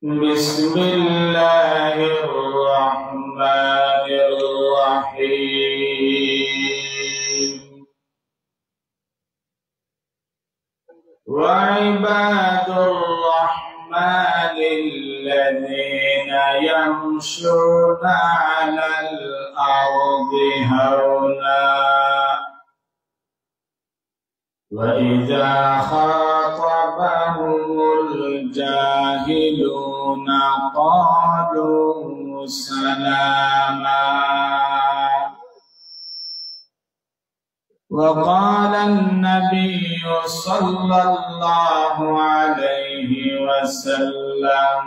بسم الله الرحمن الرحيم وعباد الرحمن الذين يمشون على الأرض هونا وإذا خاطبهم الجاهلون قالوا سلاما وقال النبي صلى الله عليه وسلم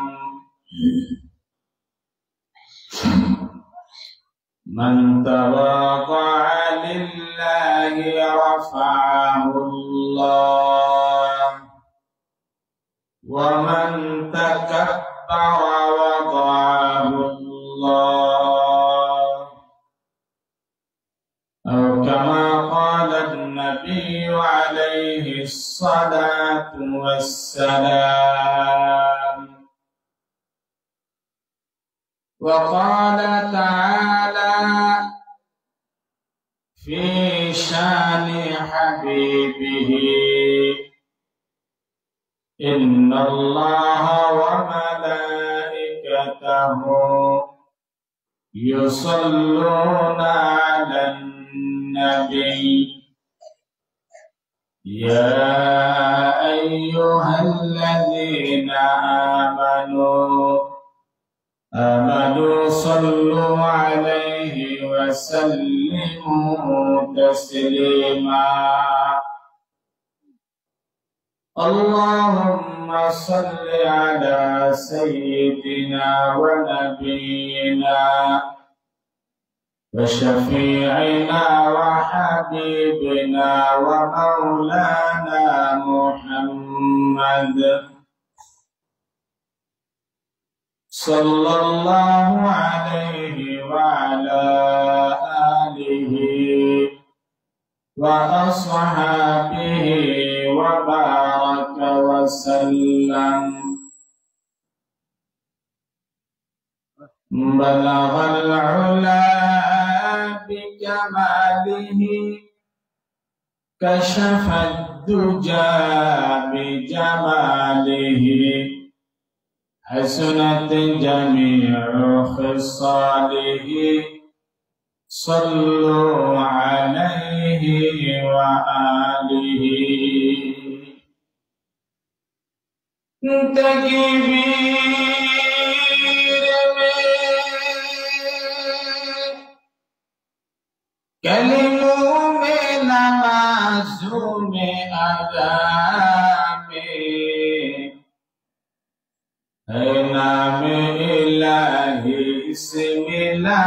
من تواضع لله رفعه الله ومن تكبر وضعه الله أو كما قال النبي عليه الصلاة والسلام. وقال تعالى في شان حبيبه إن الله وملائكته يصلون على النبي يا أيها الذين آمنوا صلوا عليه وسلموا تسليما. اللهم صل على سيدنا ونبينا وشفيعنا وحبيبنا ومولانا محمد صلى الله عليه وعلى آله وأصحابه وبارك وسلم. بلغ العلا بكماله كشف الدجى بجماله حسنت جميع خصاله صلوا عليه وآله. تكبير कलिमों में नमाज़ों में अदा में है नाम इलाही इस्मिल्ला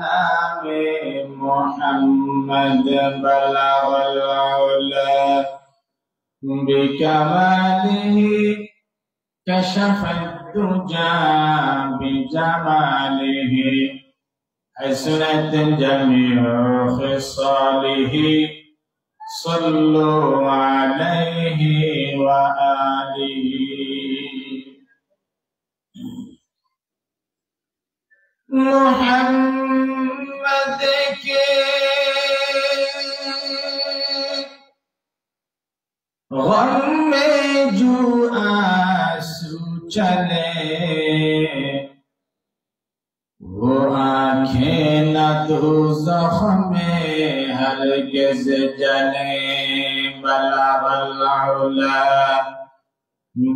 नाम मोहम्मद बलागल उला बिकमालिही कशफद दुजा बिजमालिही حسنت جميع خصاله صلوا عليه وآله. محمد के गम में जो आंसू चले वो आँखें न दोज़ख में हरगिज़ जले. बलागल उला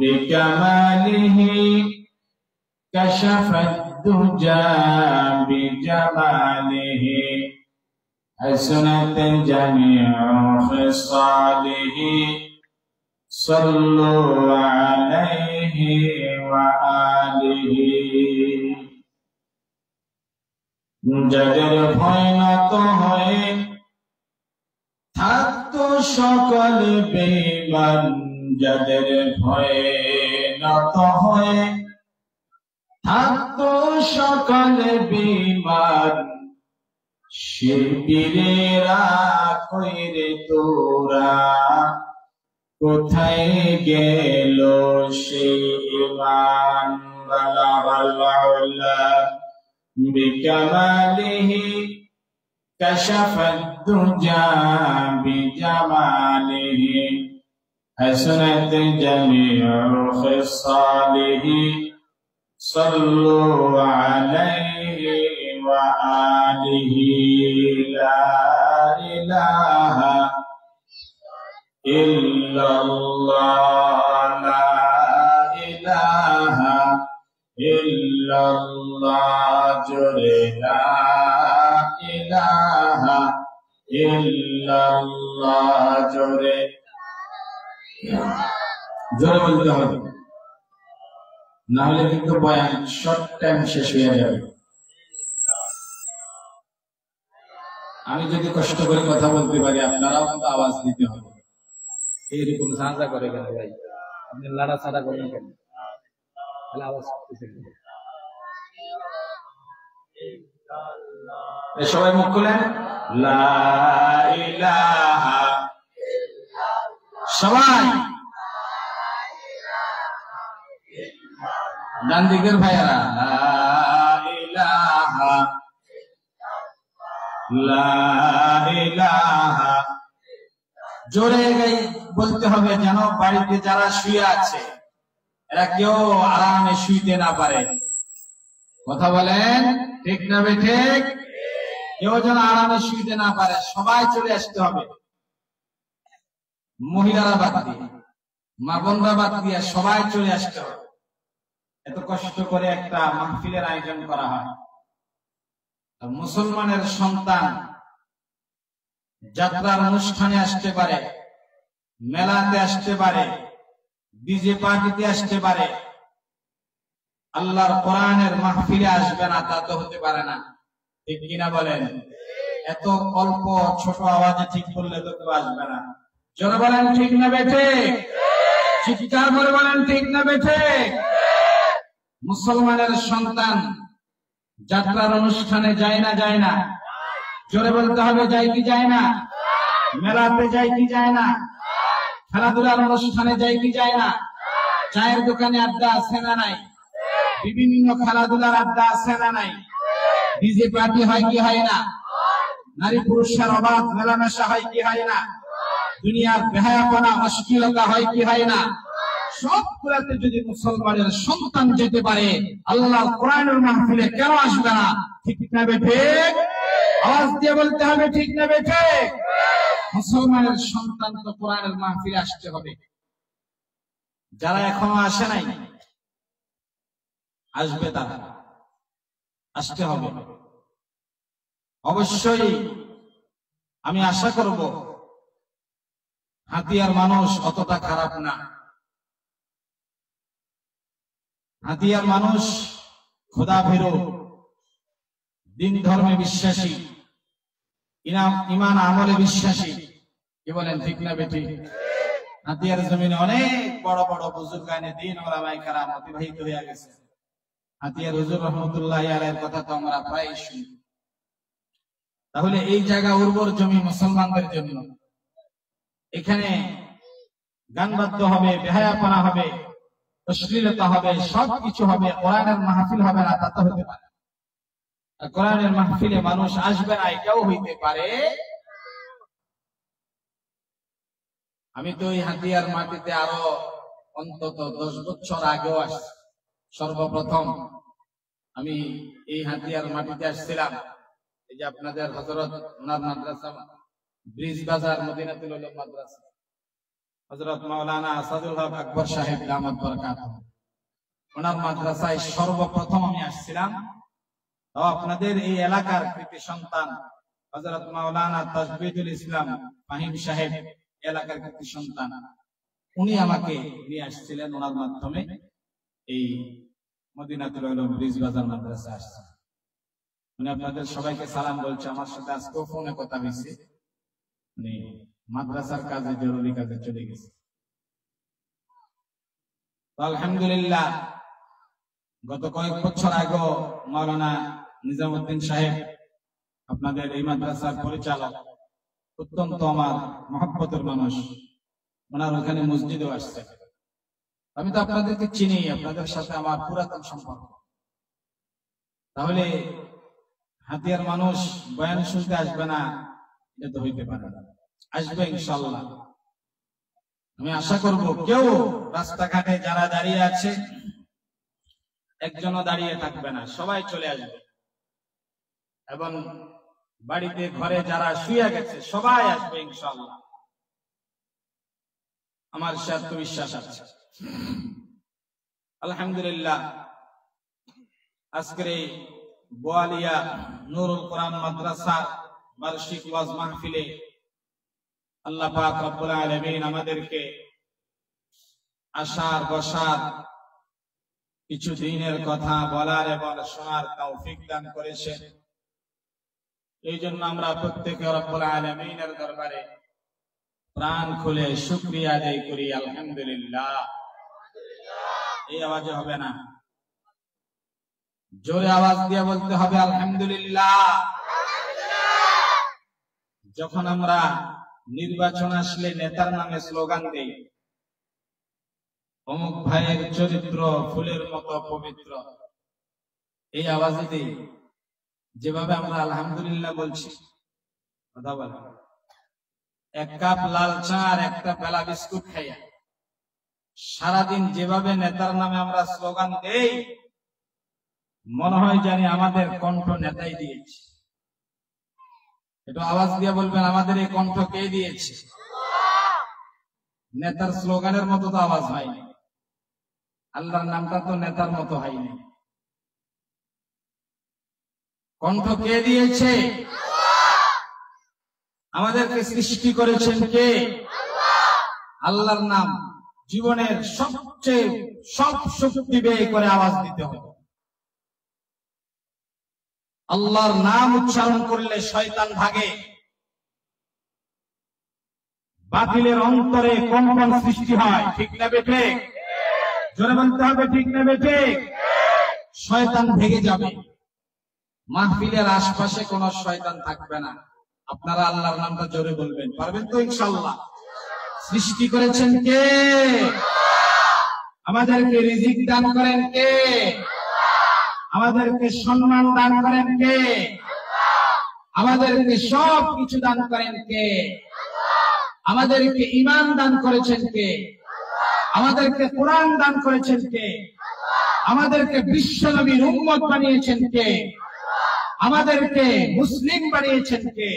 बिकमालिही कशफद दुजा बिजमालिही हसनत जमीअ खिसालिही सल्लु अलैहि व आलिही. যাদের ভয় নত হয়ে থাকতো সকল বেঈমান, যাদের ভয়ে নত হয়ে থাকতো সকল বেঈমান, শিরবিরেরা কইরে তোরা কোথায় গেল সেই ঈমান বালাগাল উলা বিকামালিহি কাশাফাদ দুজা বিজামালিহি হাসানাত জামিউ খিসালিহি সাল্লু আলাইহি ওয়া আলিহি লা ইলাহা ইল্লাল্লাহ লা ইলাহা ইল্লাল্লাহ জোরে লা ইলাহা ইল্লাল্লাহ জোরে জোরে বলতে হবে, না হলে কিন্তু বয়ান শর্ট টাইম শেষ হয়ে যাবে। আমি যদি কষ্ট করে কথা বলতে পারি আপনারাও কিন্তু আওয়াজ দিতে হবে। এইরকম সাজা করে কেন ভাই? আপনি লাড়া ছাড়া করেন কেন? তাহলে আওয়াজ করতেছে কেন? সবাই মুখ খুলেন, লা ইলাহা, সবাই ডান দিকের ভাইয়ারা, লা ইলাহা লা ইলাহা জোরে বলতে হবে, যেন বাড়িতে যারা শুয়ে আছে এরা কেউ আরামে শুইতে না পারে। কথা বলেন ঠিক না বেঠিক? কেউ যেন আরামে শুইতে না পারে, সবাই চলে আসতে হবে। মহিলারা বাদ দিয়ে, মা বোনরা বাদ দিয়ে সবাই চলে আসতে হবে। এত কষ্ট করে একটা মাহফিলের আয়োজন করা হয়। মুসলমানের সন্তান যাত্রার অনুষ্ঠানে আসতে পারে, মেলাতে আসতে পারে, ডিজে পার্টিতে আসতে পারে, আল্লাহর কোরআনের মাহফিলে আসবে না তা তো হতে পারে না, ঠিক কিনা বলেন? এত অল্প ছোট আওয়াজে ঠিক করলে তো কেউ আসবে না। জোরে বলেন ঠিক না বেঠিক? চিৎকার করে বলেন ঠিক না বেঠিক? মুসলমানের সন্তান যাত্রার অনুষ্ঠানে যায় না? যায় না? জোরে বলতে হবে, যায় কি যায় না? মেলাতে যায় কি যায় না? খেলাধুলার অনুষ্ঠানে যায় কি যায় না? চায়ের দোকানে আড্ডা আছে না নাই? বিভিন্ন খেলাধুলার আড্ডা আছে না নাই? ডিজে পার্টি হয় কি হয় না? নারী পুরুষের অবাধ মেলামেশা হয় কি হয় না? দুনিয়ার বেহায়াপনা অশ্লীলতা হয় কি হয় না? সবগুলোতে যদি মুসলমানের সন্তান যেতে পারে, আল্লাহর কোরআনের মাহফিলে কেন আসবে না? ঠিক না বেঠিক? আওয়াজ দিয়ে বলতে হবে ঠিক না বেঠিক? মুসলমানের সন্তান তো কোরআনের মাহফিলে আসতে হবে। যারা এখনো আসে নাই আসবে, তারা আসতে হবে অবশ্যই। আমি আশা করব হাতিয়ার মানুষ অতটা খারাপ না। হাতিয়ার মানুষ খোদা ভীরু, দিন ধর্মে বিশ্বাসী, ইমান আমলে বিশ্বাসী। কি বলেন ঠিক না বেঠিক? হাতিয়ার জমিনে অনেক বড় বড় বুজুর্গানে দিন ওলামায়ে কেরাম অতিবাহিত হয়ে গেছে। হাতিয়ার হুজুর রহমতুল্লাহ আলাইহির কথা তো আমরা প্রায় শুনি। তাহলে এই জায়গা উর্বর জমি মুসলমানদের জন্য। এখানে গান বাদ্য হবে, বেহায়াপনা হবে, অশ্লীলতা হবে, সবকিছু হবে। কোরআনের মাহফিল হবে না তা তো হতে পারে। কোরআনের মাহফিলে মানুষ আসবে না এটাও হইতে পারে। আমি তো এই হাতিয়ার মাটিতে আরো অন্তত 10 বছর আগেও আসছি। সর্বপ্রথম আমি এই হাতিয়ার মাটিতে আসছিলাম, এই যে আপনাদের হযরত ওনার মাদ্রাসা, ব্রিজ বাজার মদিনাতুল উলুম মাদ্রাসা, হযরত মাওলানা আসাদুল হক আকবর সাহেব দামাত বরকাতুহু, ওনার মাদ্রাসায় সর্বপ্রথম আমি আসছিলাম। তো আপনাদের এই এলাকার কৃতি সন্তান হযরত মাওলানা তাজবিদুল ইসলাম ফাহিম সাহেব, এলাকার কৃতি সন্তান, উনি আমাকে নিয়ে আসছিলেন। ওনার মাধ্যমে এই মদিনাতুল উলুম ব্রিজ বাজার মাদ্রাসা আসছে। উনি আপনাদের সবাইকে সালাম বলছে। আমার সাথে আজকেও ফোনে কথা হয়েছে। উনি মাদ্রাসার কাজে, জরুরি কাজে চলে গেছে। আলহামদুলিল্লাহ, গত কয়েক বছর আগে মাওলানা নিজামউদ্দিন সাহেব, আপনাদের এই মাদ্রাসার পরিচালক, অত্যন্ত আমার মহব্বতের মানুষ, ওনার ওখানে মসজিদেও আসছে। আমি তো আপনাদেরকে চিনি, আপনাদের সাথে আমার পুরাতন সম্পর্ক। তাহলে হাতিয়ার মানুষ বয়ান শুনতে আসবে না, এটা তো হইতে পারে না। আসবে ইনশাআল্লাহ। আমি আশা করব কেউ রাস্তাঘাটে যারা দাঁড়িয়ে আছে একজনও দাঁড়িয়ে থাকবে না, সবাই চলে আসবে। এবং বাড়িতে ঘরে যারা শুয়ে গেছে সবাই আসবে ইনশাআল্লাহ, আমার সে আত্মবিশ্বাস আছে। আলহামদুলিল্লাহ, আজকের এই বোয়ালিয়া নুরুল কোরআন মাদ্রাসা বার্ষিক ওয়াজ মাহফিলে আল্লাহ পাক রব্বুল আলামিন আমাদেরকে আশার বসার কিছু দিনের কথা বলার এবং শোনার তৌফিক দান করেছেন। এই জন্য আমরা প্রত্যেকে রব্বুল আলামিনের দরবারে প্রাণ খুলে শুকরিয়া আদায় করি। আলহামদুলিল্লাহ। এই আওয়াজে হবে না, জোরে আওয়াজ দিয়ে বলতে হবে আলহামদুলিল্লাহ। যখন আমরা নির্বাচন আসলে নেতার নামে স্লোগান দেই, অমুক ভাইয়ের চরিত্র ফুলের মতো পবিত্র, এই আওয়াজে দেই। যেভাবে আমরা আলহামদুলিল্লাহ বলছি, কথা বলা, এক কাপ লাল চা আর একটা বেলা বিস্কুট খাইয়া সারাদিন যেভাবে নেতার নামে আমরা স্লোগান দেই, মনে হয় জানি আমাদের কণ্ঠ নেতাই দিয়েছে। একটু আওয়াজ দিয়ে বলবেন, আমাদের এই কণ্ঠ কে দিয়েছে? নেতার স্লোগানের মতো তো আওয়াজ হয়নি, আল্লাহর নামটা তো নেতার মতো হয়নি। কণ্ঠ কে দিয়েছে? আমাদেরকে সৃষ্টি করেছেন কে? আল্লাহর নাম জীবনের সবচেয়ে সব শক্তি ব্যয় করে আওয়াজ দিতে হবে। আল্লাহর নাম উচ্চারণ করলে শয়তান ভাগে, বাতিলের অন্তরে কম্পন সৃষ্টি হয়। ঠিক না বেঠে? জোরে বলতে হবে, ঠিক না বেঠে? শয়তান ভেগে যাবে, মাহফিলের আশপাশে কোন শয়তান থাকবে না। আপনারা আল্লাহর নামটা জোরে বলবেন, পারবেন তো ইনশাআল্লাহ? সৃষ্টি করেছেন কে? আমাদেরকে রিজিক দান করেন কে? আমাদেরকে সম্মান দান করেন কে? আমাদেরকে সব কিছু দান করেন কে? আমাদেরকে ঈমান দান করেছেন কে? আমাদেরকে কোরআন দান করেছেন কে? আমাদেরকে বিশ্ব নবীর উম্মত বানিয়েছেন কে? আমাদেরকে মুসলিম বানিয়েছেন কে?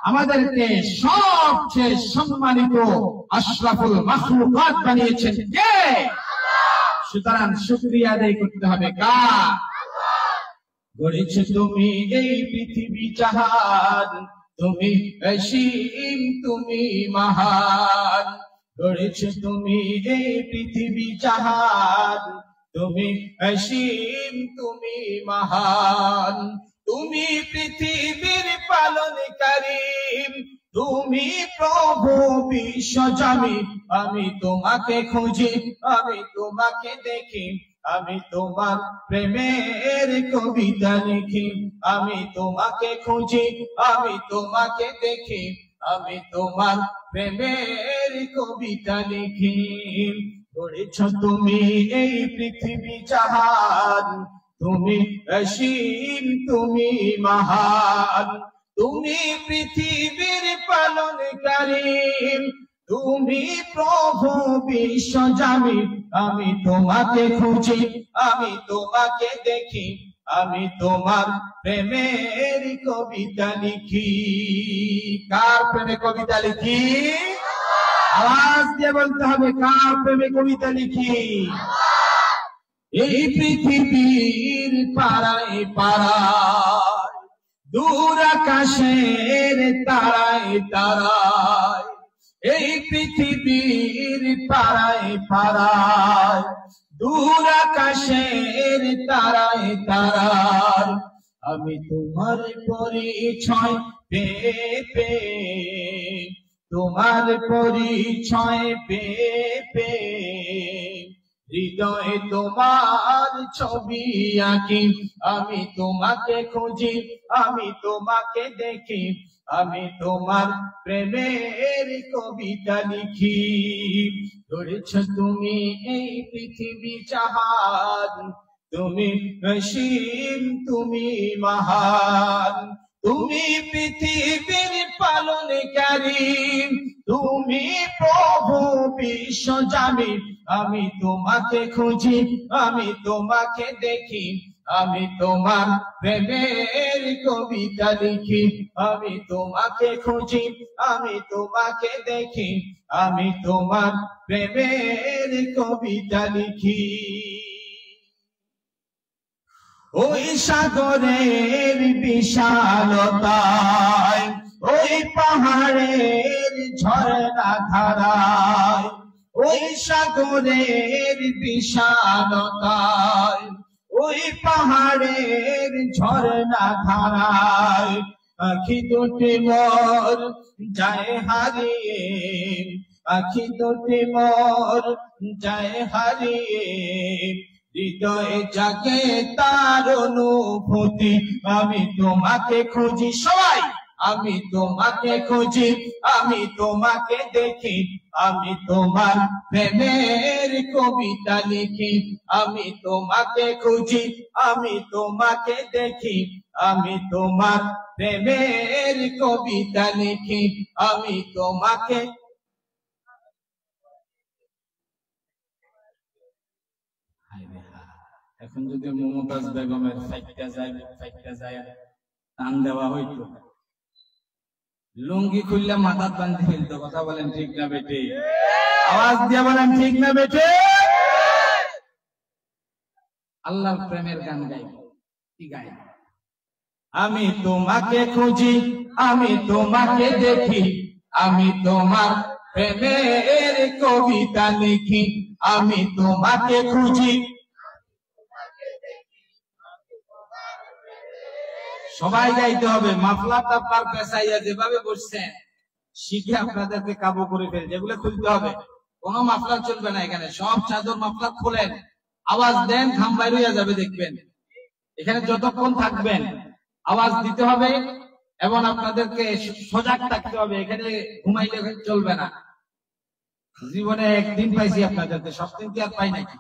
আমাদেরকে সবচেয়ে সম্মানিত আশরাফুল মাখলুকাত বানিয়েছেন কে? সুতরাং শুকরিয়া আদায় করতে হবে কার? গড়েছো তুমি এই পৃথিবী জাহান, তুমি অসীম, তুমি মহান। গড়েছো তুমি এই পৃথিবী জাহান, তুমি অসীম, তুমি মহান। তুমি পৃথিবীর পালনকারী, তুমি প্রভু বিশ্বজামি। আমি তোমাকে খুঁজি, আমি তোমাকে দেখি, আমি তোমার প্রেমের কবিতা লিখি। আমি তোমাকে খুঁজি, আমি তোমাকে দেখি, আমি তোমার প্রেমের কবিতা লিখি। গড়েছ তুমি এই পৃথিবী জাহান, তুমি অসীম, তুমি মহান। তুমি পৃথিবীর পালনকারী, তুমি প্রভু বিশ্বজামি। আমি তোমাকে খুঁজি, আমি তোমাকে দেখি, আমি তোমার প্রেমের কবিতা লিখি। কার প্রেমে কবিতা লিখি? আওয়াজ দিয়ে বলতে হবে, কার প্রেমে কবিতা লিখি? এই পৃথিবীর পাড়ায় পাড়ায়, দূর আকাশের তারায় তারায়, এই পৃথিবীর পাড়ায় পাড়ায়, দূর আকাশের তারায় তারায়, আমি তোমার পরিচয় পেয়ে পেয়ে, তোমার পরিচয় পেয়ে পেয়ে, হৃদয়ে তোমার ছবি আঁকি। আমি তোমাকে খুঁজি, আমি তোমাকে দেখি, আমি তোমার প্রেমের কবিতা লিখি। ধরেছ তুমি এই পৃথিবী জাহান, তুমি অসীম, তুমি মহান, তুমি পৃথিবীর পালনকারী, তুমি প্রভু বিশ্বজামি। আমি তোমাকে খুঁজি, আমি তোমাকে দেখি, আমি তোমার প্রেমের কবিতা লিখি। আমি তোমাকে খুঁজি, আমি তোমাকে দেখি, আমি তোমার প্রেমের কবিতা লিখি। ওই সাগরের বিশালতায়, ওই পাহাড়ের ঝর্ণা ধারায়, ওই সাগরের বিশালতায়, ওই পাহাড়ের ঝর্ণা ধারায়, আখি দুটি মোর যায় হারিয়ে, আখি দুটি মোর যায় হারিয়ে, হৃদয়ে জাগে তার অনুভূতি। আমি তোমাকে খুঁজি, সবাই আমি তোমাকে খুঁজি, আমি তোমাকে দেখি, আমি তোমার প্রেমের কবিতা লিখি। আমি তোমাকে খুঁজি, আমি তোমাকে দেখি, আমি তোমার প্রেমের কবিতা লিখি। আমি তোমাকে এখন যদি মমতাজ বেগমের ফাইটটা যায় টান দেওয়া হইতো, লুঙ্গি খুললে মাথার বান্ধি ফেলতো। কথা বলেন ঠিক না বেটে? আওয়াজ দিয়ে বলেন ঠিক না বেটে? আল্লাহর প্রেমের গান গাই, কি গাই? আমি তোমাকে খুঁজি, আমি তোমাকে দেখি, আমি তোমার প্রেমের কবিতা লিখি। আমি তোমাকে খুঁজি, সবাই গাইতে হবে। মাফলারটা পার পেশাইয়া যেভাবে বসছেন শিখে আপনাদেরকে কাবু করে ফেল, যেগুলো খুলতে হবে। কোনো মাফলার চলবে না এখানে, সব চাদর মাফলার খোলেন, আওয়াজ দেন, ঘাম বাইর হইয়া যাবে দেখবেন। এখানে যতক্ষণ থাকবেন আওয়াজ দিতে হবে এবং আপনাদেরকে সজাগ থাকতে হবে। এখানে ঘুমাইলে চলবে না। জীবনে একদিন পাইছি আপনাদেরকে, সব দিন কি আর পাই নাকি?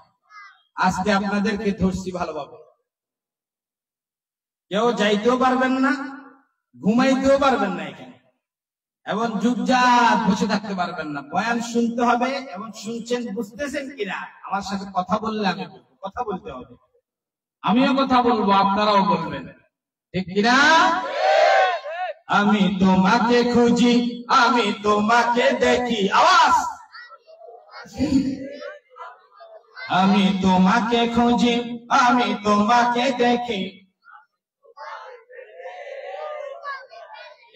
আজকে আপনাদেরকে ধরছি ভালোভাবে। কেউ যাইতেও পারবেন না, ঘুমাইতেও পারবেন না এখানে, এবং চুপচাপ বসে থাকতে পারবেন না। বয়ান শুনতে হবে এবং শুনছেন, বুঝতেছেন কিনা আমার সাথে কথা বললে আমি কথা বলতে হবে, আমিও কথা বলবো, আপনারাও বলবেন, ঠিক কিনা? আমি তোমাকে খুঁজি, আমি তোমাকে দেখি, আওয়াজ। আমি তোমাকে খুঁজি, আমি তোমাকে দেখি।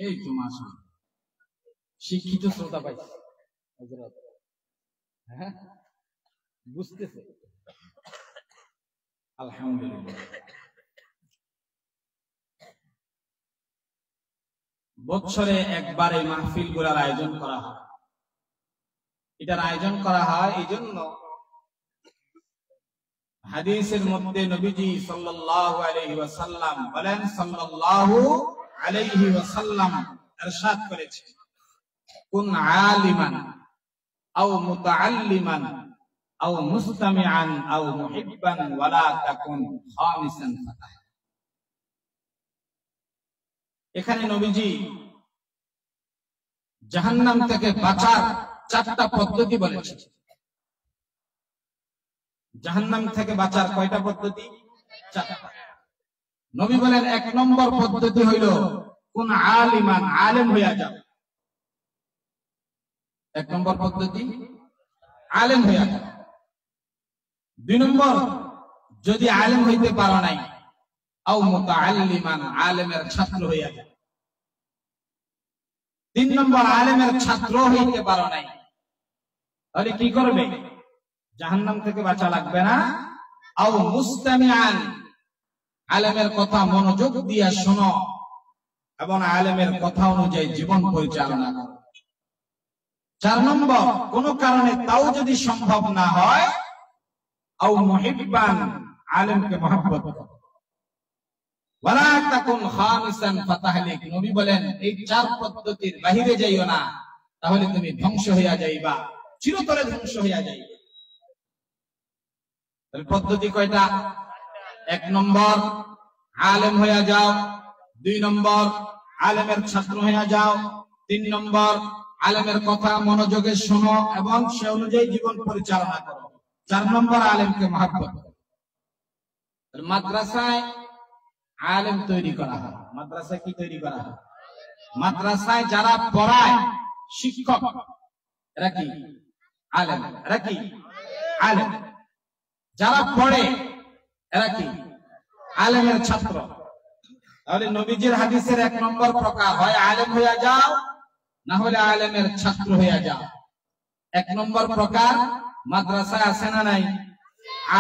এই তো মাসা শিক্ষিত শ্রোতা পাইছি, হ্যাঁ বুঝতেছে, আলহামদুলিল্লাহ। বছরে একবার এই মাহফিল গুলার আয়োজন করা হয়। এটার আয়োজন করা হয় এই জন্য, হাদিসের মধ্যে নবীজি সাল্লাল্লাহু আলাইহি ওয়াসাল্লাম বলেন, সাল্লাল্লাহু আলাইহি ওয়াসাল্লাম ইরশাদ করেছেন, কুন আলিমান আও মুতাআল্লিমান আও মুস্তামিআন আও মুহিব্বান ওয়ালা তাকুন খামিসান ফাতাহ। এখানে নবীজি জাহান্নাম থেকে বাঁচার 4টা পদ্ধতি বলেছেন। জাহান্নাম থেকে বাঁচার কয়টা পদ্ধতি? 4টা। নবী বলেন 1 নম্বর পদ্ধতি হইল কোন আলিমান, আলেম হইয়া যাও। 1 নম্বর পদ্ধতি আলেম হইয়া যাও। 2 নম্বর, যদি আলেম হইতে পারো নাই, আও মুতাআল্লিমান, আলেমের ছাত্র হইয়া যাও। 3 নম্বর, আলেমের ছাত্র হইতে পারো নাই, তাহলে কি করবে? জাহান্নাম থেকে বাঁচা লাগবে না। আও মুস্তামিআন, আলেমের কথা মনোযোগ দিয়া শোনো এবং আলেমের কথা অনুযায়ী জীবন পরিচালনা করো। 4 নম্বর, কোন কারণে তাও যদি সম্ভব না হয়, আও মুহিব্বান, আলেমকে মহব্বত করো। ওয়ালা তাকুন খামিসান ফাতাহলিক, নবী বলেন এই চার পদ্ধতির বাহিরে যাইও না, তাহলে তুমি ধ্বংস হইয়া যাইবা, চিরতরে ধ্বংস হইয়া যাইবা। তাহলে পদ্ধতি কয়টা? 1 নম্বর আলেম হইয়া যাও, 2 নম্বর আলেমের ছাত্র হইয়া যাও, 3 নম্বর আলেমের কথা মনোযোগে শোনো এবং সে অনুযায়ী জীবন পরিচালনা করো, 4 নম্বর আলেমকে মহব্বত করো। মাদ্রাসায় আলেম তৈরি করা হয়। মাদ্রাসায় কি তৈরি করা হয়? মাদ্রাসায় যারা পড়ায় শিক্ষক, এরা কি আলেম? এরা কি আলেম? যারা পড়ে এরা কি আলেমের ছাত্র। তাহলে নবীজির হাদিসের 1 নম্বর প্রকার, হয় আলেম হইয়া যাও, না হলে আলেমের ছাত্র হইয়া যাও। 1 নম্বর প্রকার মাদ্রাসায় আছে না নাই?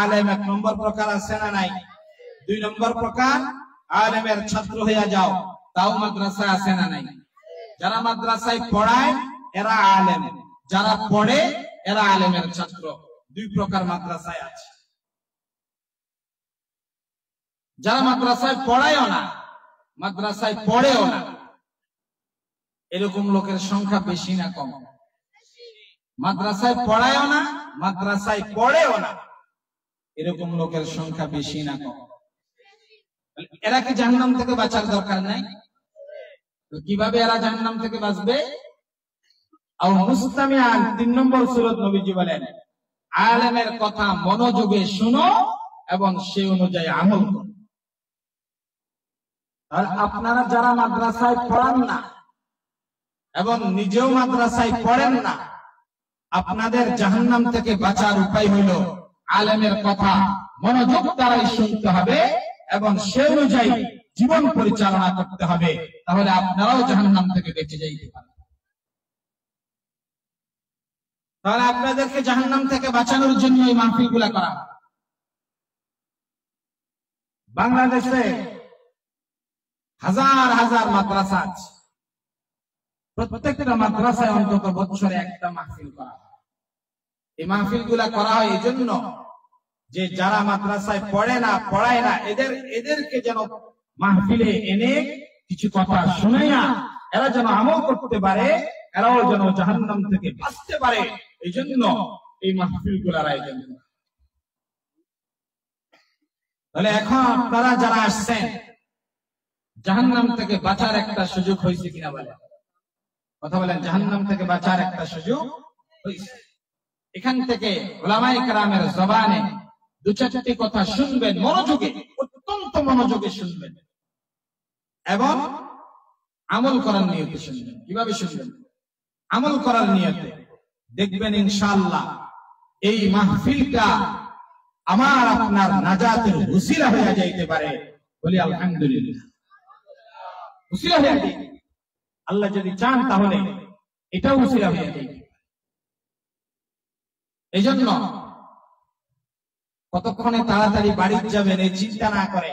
আলেম 1 নম্বর প্রকার আছে না নাই? 2 নম্বর প্রকার আলেমের ছাত্র হইয়া যাও, তাও মাদ্রাসায় আছে না নাই? যারা মাদ্রাসায় পড়ায় এরা আলেম, যারা পড়ে এরা আলেমের ছাত্র। 2 প্রকার মাদ্রাসায় আছে। যারা মাদ্রাসায় পড়ায়ও না, মাদ্রাসায় পড়েও না, এরকম লোকের সংখ্যা বেশি না কম? মাদ্রাসায় পড়ায়ও না, মাদ্রাসায় পড়েও না, এরকম লোকের সংখ্যা বেশি না কম? এরা কি জাহান্নাম থেকে বাঁচার দরকার নাই? তো কিভাবে এরা জাহান্নাম থেকে বাঁচবে? আও মুস্তামিআন, 3 নম্বর সূরা নবীজি বলেন আলেমের কথা মনোযোগে শুনো এবং সেই অনুযায়ী আমল করো। আর আপনারা যারা মাদ্রাসায় পড়ান না এবং নিজেও মাদ্রাসায় পড়েন না, আপনাদের জাহান্নাম থেকে বাঁচার উপায় হলো আলেমের কথা মনোযোগ দ্বারাই শুনতে হবে এবং সেই অনুযায়ী জীবন পরিচালনা করতে হবে, তাহলে আপনারাও জাহান্নাম থেকে বেঁচে যাইতে পারবেন। তাহলে আপনাদেরকে জাহান্নাম থেকে বাঁচানোর জন্য এই মাহফিলগুলা করা। বাংলাদেশে হাজার হাজার মাদ্রাসা আছে, প্রত্যেকটা মাদ্রাসায় অন্তত বছরে একটা মাহফিল করা হয়। এই মাহফিলগুলা করা হয় এই জন্য যে যারা মাদ্রাসায় পড়ে না, পড়ায় না, এদেরকে যেন মাহফিলে এনে কিছু কথা শুনাইয়া এরা যেন আমল করতে পারে, এরাও যেন জাহান্নাম থেকে বাঁচতে পারে, এই জন্য এই মাহফিলগুলার আয়োজন করা। তাহলে এখন আপনারা যারা আসছেন, জাহান্নাম থেকে বাঁচার একটা সুযোগ হয়েছে কিনা বলেন? কথা বলেন, জাহান্নাম থেকে বাঁচার একটা সুযোগ হয়েছে। এখান থেকে উলামায়ে কেরামের জবানে 2-4টি কথা শুনবেন, মনোযোগে, অত্যন্ত মনোযোগে শুনবেন এবং আমল করার নিয়তে শুনবেন। কিভাবে শুনবেন? আমল করার নিয়তে। দেখবেন ইনশাআল্লাহ এই মাহফিলটা আমার আপনার নাজাতের উসিলা হয়ে যাইতে পারে। বলি আলহামদুলিল্লাহ। উসিলা হয়ে যাবে, আল্লাহ যদি চান তাহলে এটাও উসিলা হয়ে যাবে। এই জন্য কতক্ষণে তাড়াতাড়ি বাড়ি যাবেন এই চিন্তা না করে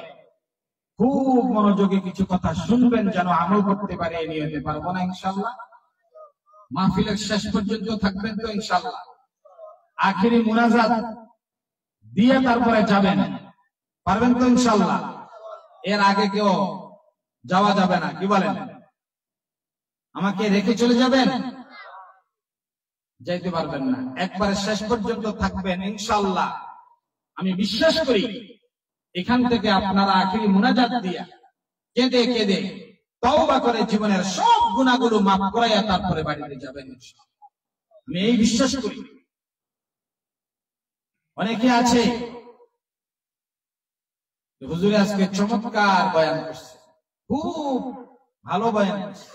খুব মনোযোগে কিছু কথা শুনবেন, যেন আমল করতে পারে। এই নিয়তে পারবো না ইনশাআল্লাহ? মাহফিলের শেষ পর্যন্ত থাকবেন তো ইনশাআল্লাহ? আখিরি মুনাজাত দিয়ে তারপরে যাবেন, পারবেন তো ইনশাআল্লাহ? এর আগে কেউ যাওয়া যাবে না, কি বলেন? আমাকে রেখে চলে যাবেন? যাইতে পারবেন না। একবারে শেষ পর্যন্ত থাকবেন ইনশাআল্লাহ। আমি বিশ্বাস করি এখান থেকে আপনারা আখিরি মুনাজাত দিয়া কেঁদে কেঁদে তওবা করে জীবনের সব গুনাহগুলো মাফ করাইয়া তারপরে বাড়িতে যাবেন ইনশাআল্লাহ। আমি এই বিশ্বাস করি। অনেকে আছে হুজুর আজকে চমৎকার বয়ান করছে, খুব ভালো বয়ান করছে।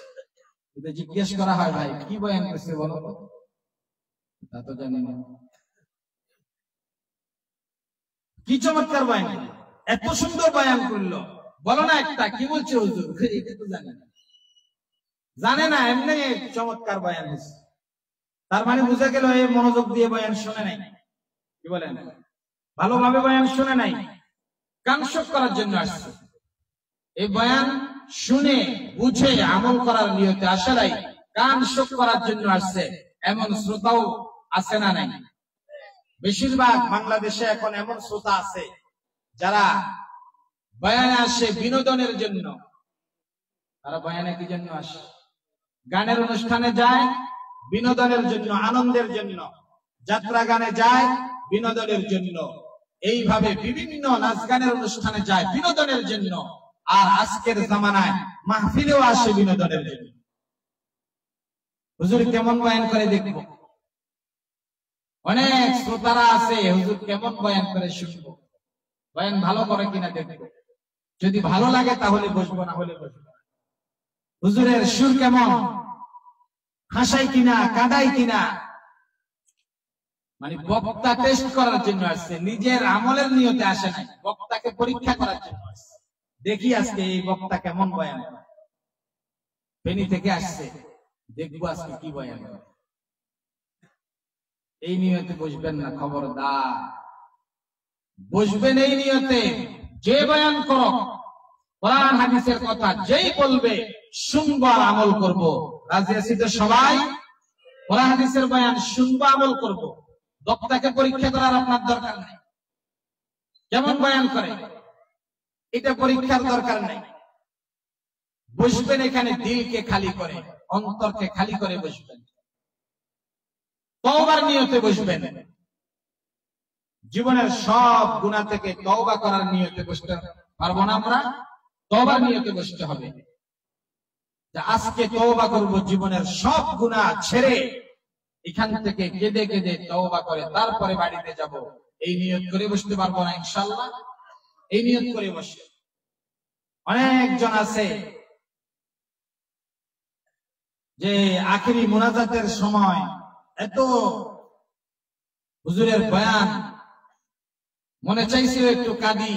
যদি জিজ্ঞেস করা হয় ভাই কি বয়ান করছে বলো তো, তা তো জানি না। কি চমৎকার বয়ান, এত সুন্দর বয়ান করলো, বলো না একটা, কি বলছে হুজুর? এটা তো জানে না, জানে না, এমনি চমৎকার বয়ান হয়েছে। তার মানে বুঝা গেল এই মনোযোগ দিয়ে বয়ান শুনে নাই, কি বলেন? ভালোভাবে বয়ান শুনে নাই, কান শোক করার জন্য আসছে। এই বয়ান শুনে বুঝে আমল করার নিয়তে আসে নাই, কান শোক করার জন্য আসছে। এমন শ্রোতাও আছে না নাই? বেশিরভাগ বাংলাদেশে এখন এমন শ্রোতা আছে যারা বয়ানে আসে বিনোদনের জন্য। তারা বয়ানে কি জন্য আসে? গানের অনুষ্ঠানে যায় বিনোদনের জন্য, আনন্দের জন্য। যাত্রা গানে যায় বিনোদনের জন্য। এইভাবে বিভিন্ন নাচ গানের অনুষ্ঠানে যায় বিনোদনের জন্য। আর আজকের জামানায় মাহফিলেও আসে বিনোদনের জন্য। হুজুর কেমন বয়ান করে দেখব। অনেক শ্রোতারা আছে, হুজুর কেমন বয়ান করে শুনবো, বয়ান ভালো করে কিনা দেখবো। যদি ভালো লাগে তাহলে বসবো, না হলে বসবো। হুজুরের সুর কেমন, হাসাই কিনা, কাঁদাই কিনা, মানে বক্তা টেস্ট করার জন্য আসছে, নিজের আমলের নিয়তে আসে নাই, বক্তাকে পরীক্ষা করার জন্য আসছে। দেখি আজকে এই বক্তা কেমন বয়ান করে। ফেনী থেকে আসছে, দেখবো আজকে কি বয়ান করে। এই নিয়তে বসবেন না, খবরদার। বসবেন এই নিয়তে, যে বয়ান করো কোরআন হাদিসের কথা যেই বলবে শুনবো আর আমল করবো। রাজি আছি তো সবাই? কোরআন হাদিসের বয়ান শুনবো, আমল করবো। বক্তাকে পরীক্ষা করার আপনার দরকার নেই, কেমন বয়ান করে এটা পরীক্ষার দরকার নেই। বসবেন এখানে দিলকে খালি করে, অন্তরকে খালি করে বসবেন, তওবার নিয়তে বসবেন। জীবনের সব গুনাহ থেকে তওবা করার নিয়তে বসতে পারবো না আমরা, তওবার নিয়তে বসতে হবে। যে আজকে তওবা করব, জীবনের সব গুনাহ ছেড়ে এখান থেকে কেঁদে কেঁদে তওবা করে তারপরে বাড়িতে যাব, এই নিয়ত করে বসতে পারবো না ইনশাআল্লাহ। এই নিয়ত করে বসে। অনেকজন আছে যে আখিরি মুনাজাতের সময় এত হুজুরের বয়ান মনে চাইছিল একটু কাঁদি,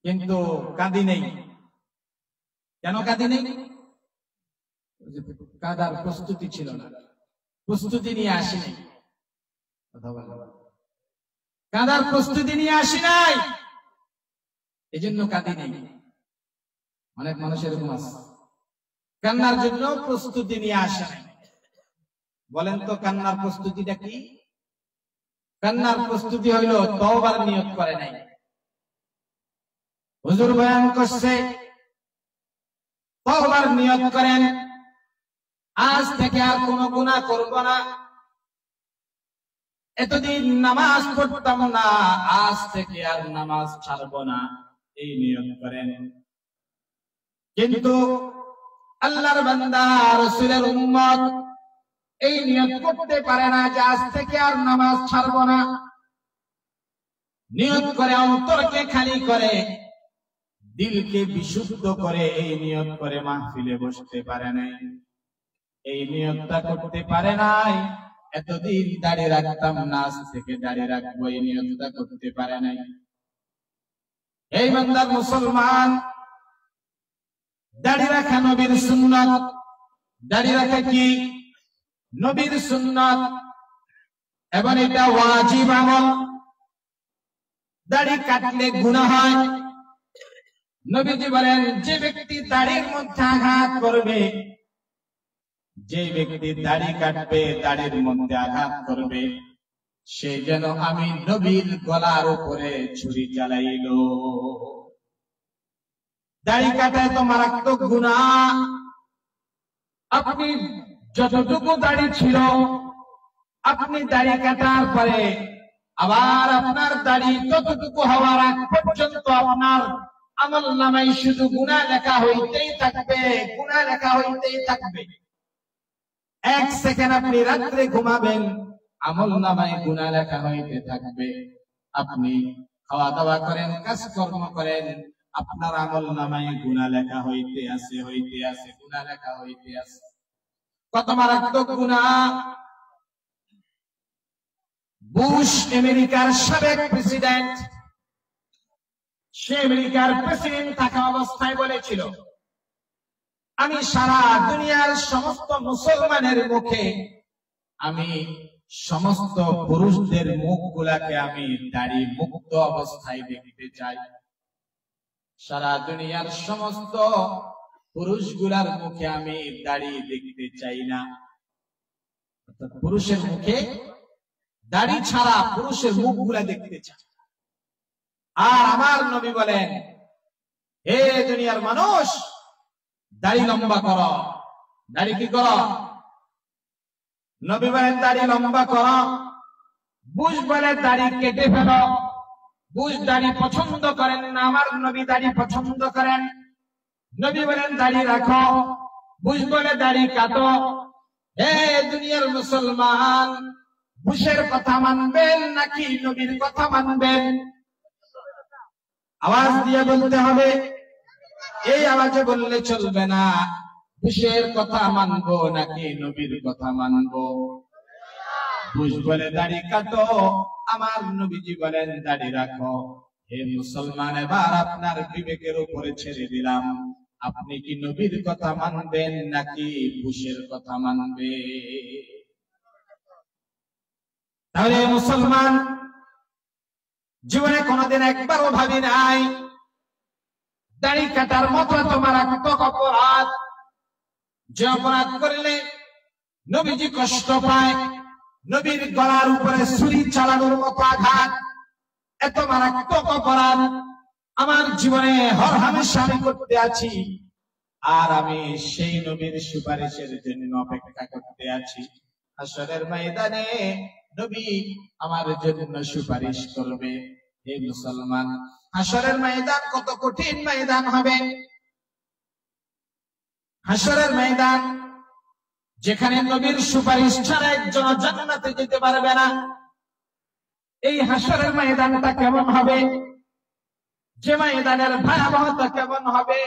কিন্তু কাঁদি নেই। কেন কাঁদি নেই? কাঁদার প্রস্তুতি ছিল না, প্রস্তুতি নিয়ে আসি নাই। কাঁদার প্রস্তুতি নিয়ে আসি নাই, এই জন্য কাঁদি নেই। অনেক মানুষের এরকম আছে, কান্নার জন্য প্রস্তুতি নিয়ে আসে নাই। বলেন তো কান্নার প্রস্তুতিটা কি? কান্নার প্রস্তুতি হইল তওবার নিয়ত করে নাই। হুজুর বয়ান করছে তওবার নিয়ত করেন, আজ থেকে আর কোনো গুনাহ করব না, এতদিন নামাজ পড়তাম না, আজ থেকে আর নামাজ ছাড়বো না, এই নিয়ত করেন। কিন্তু আল্লাহর বান্দা, রাসূলের উম্মত এই নিয়ত করতে পারে না যে আজ থেকে আর নামাজ ছাড়বো না। নিয়ত করে অন্তরকে খালি করে, দিলকে বিশুদ্ধ করে এই নিয়ত করে মাহফিলে বসতে পারে নাই। এই নিয়তটা করতে পারে নাই, এতদিন দাড়ি রাখতাম না, আজ থেকে দাড়ি রাখবো, এই নিয়তটা করতে পারে নাই। এই বান্দার মুসলমান, দাড়ি রাখা নবীর সুন্নাত। দাড়ি রাখা কি? নবীর সুন্নাত, এবং এটা ওয়াজিব আমল। দাড়ি কাটলে গুনাহ হয়। নবীজি বলেন, যে ব্যক্তি দাড়ির মধ্যে আঘাত করবে, যে ব্যক্তি দাড়ি কাটবে, দাড়ির মধ্যে আঘাত করবে, সে যেন আমি নবীর গলার উপরে ছুরি চালাইল। দাড়ি কাটায় তো মারাত্মক গুনাহ। আপনি যতটুকু দাড়ি ছিল, আপনি দাড়ি কাটার পরে আবার আপনার দাড়ি ততটুকু হওয়ার আগ পর্যন্ত আপনার আমল নামায় শুধু গুনাহ লেখা হইতেই থাকবে, গুনাহ লেখা হইতেই থাকবে। এক সেকেন্ড আপনি রাত্রে ঘুমাবেন, আমল নামায় গুনাহ লেখা হইতে থাকবে। আপনি খাওয়া দাওয়া করেন, কাজকর্ম করেন, আপনার আমল নামায় গুনাহ লেখা হইতে আছে, হইতে আছে, গুনাহ লেখা হইতে আছে। কত মারাত্মক গুনাহ! বুশ আমেরিকার সাবেক প্রেসিডেন্ট, সে আমেরিকার প্রেসিডেন্ট থাকা অবস্থায় বলেছিল, আমি সারা দুনিয়ার সমস্ত মুসলমানের মুখে, আমি সমস্ত পুরুষদের মুখগুলাকে আমি দাড়ি মুক্ত অবস্থায় দেখতে চাই। সারা দুনিয়ার সমস্ত পুরুষগুলার মুখে আমি দাড়ি দেখতে চাই না। পুরুষের মুখে দাড়ি ছাড়া পুরুষের মুখগুলা দেখতে চাই। আর আমার নবী বলেন, হে দুনিয়ার মানুষ, দাড়ি লম্বা করো। দাড়ি কি করো? নবী বলেন দাড়ি লম্বা করো। বুশ বলে দাড়ি কেটে ফেলো। বুশ দাড়ি পছন্দ করেন না, আমার নবী দাড়ি পছন্দ করেন। নবী বলেন দাড়ি রাখো। বুশ বলে দাড়ি কাটো। হে দুনিয়ার মুসলমান, বুশের কথা মানবেন নাকি নবীর কথা মানবেন? আওয়াজ দিয়ে বলতে হবে। এই আওয়াজে বললে চলবে না। বুশের কথা মানবো নাকি নবীর কথা মানবো? বুশ বলে দাড়ি কাটো, আমার নবীজি বলেন দাড়ি রাখো। হে মুসলমান, এবার আপনার বিবেকের উপরে ছেড়ে দিলাম, আপনি কি নবীর কথা মানবেন নাকি বুশের কথা মানবেন? তাহলে মুসলমান, জীবনে কোনদিন একবারও ভাবি নাই দাড়ি কাটার মতো তোমার অপরাধ, যে অপরাধ করলে নবীজি কষ্ট পায়, নবীর গলার উপরে ছুরি চালানোর মতো আঘাত, এত মারাত্মক অপরাধ আমার জীবনে হর হামেশা আমি করতে আছি। আর আমি সেই নবীর সুপারিশের জন্য অপেক্ষা করতে আছি। হাসরের ময়দানে নবী আমার জন্য সুপারিশ করবে। হে মুসলমান, হাসরের ময়দান কত কঠিন ময়দান হবে। হাসরের ময়দান যেখানে নবীর সুপারিশ ছাড়া একজন জান্নাতে যেতে পারবে না। এই হাসরের ময়দানটা কেমন হবে? যে ময়দানের ভয়াবহতা কেমন হবে?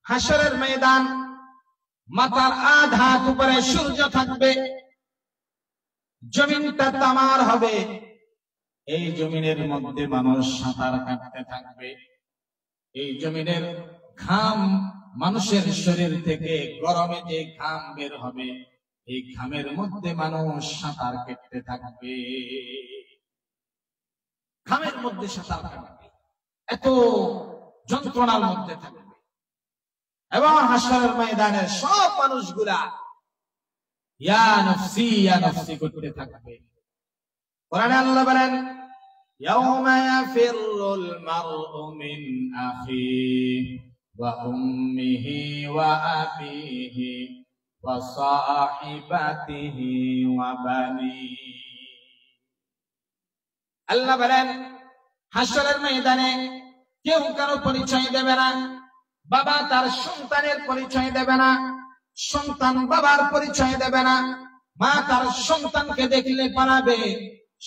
হাসরের ময়দান, মাথার আধা হাত উপরে সূর্য থাকবে, জমিনটা তামার হবে। এই জমিনের মধ্যে মানুষ সাঁতার কাটতে থাকবে। এই জমিনের ঘাম, মানুষের শরীর থেকে গরমে যে ঘাম বের হবে, এই ঘামের মধ্যে মানুষ সাঁতার কাটতে থাকবে। ঘামের মধ্যে সাঁতার কাটবে, এত যন্ত্রণার মধ্যে থাকবে। এবং হাসরের ময়দানের সব মানুষগুলা ইয়া নফসি করতে থাকবে। কোরআনে আল্লাহ বলেন, ইয়াউমা ইয়াফিরুল মারউ মিন আখিহি ওয়া উম্মিহি ওয়া আবিহি ওয়া সাহিবাতিহি ওয়া বানিহি। আল্লাহ বলেন, হাসরের ময়দানে কেউ কারো পরিচয় দেবে না। বাবা তার সন্তানের পরিচয় দেবে না, সন্তান বাবার পরিচয় দেবে না। মা তার সন্তানকে দেখলে পালাবে,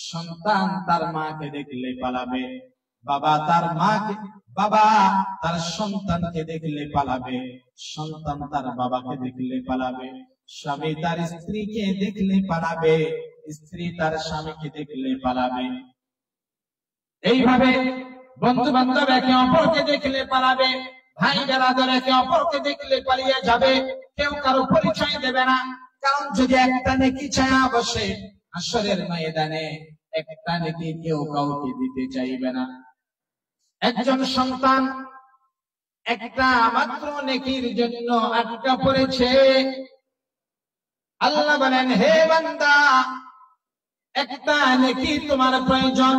সন্তান তার মাকে দেখলে পালাবে। বাবা তার সন্তানকে দেখলে পালাবে, সন্তান তার বাবাকে দেখলে পালাবে। স্বামী তার স্ত্রীকে দেখলে পালাবে, স্ত্রী তার স্বামীকে দেখলে পালাবে। এইভাবে বন্ধু বান্ধব একে অপরকে দেখলে পালাবে, ভাই বেরাদর একে অপরকে দেখলে পালিয়ে যাবে। কেউ কারো পরিচয় দেবে না, কারণ যদি একটা নেকি ছায়া বসে হাসরের ময়দানে, একটা নেকি কেউ কাউকে দিতে চাইবে না। একজন সন্তান একটা মাত্র নেকির জন্য আটকা পড়েছে। আল্লাহ বলেন, হে বান্দা, একটা নেকি তোমার প্রয়োজন।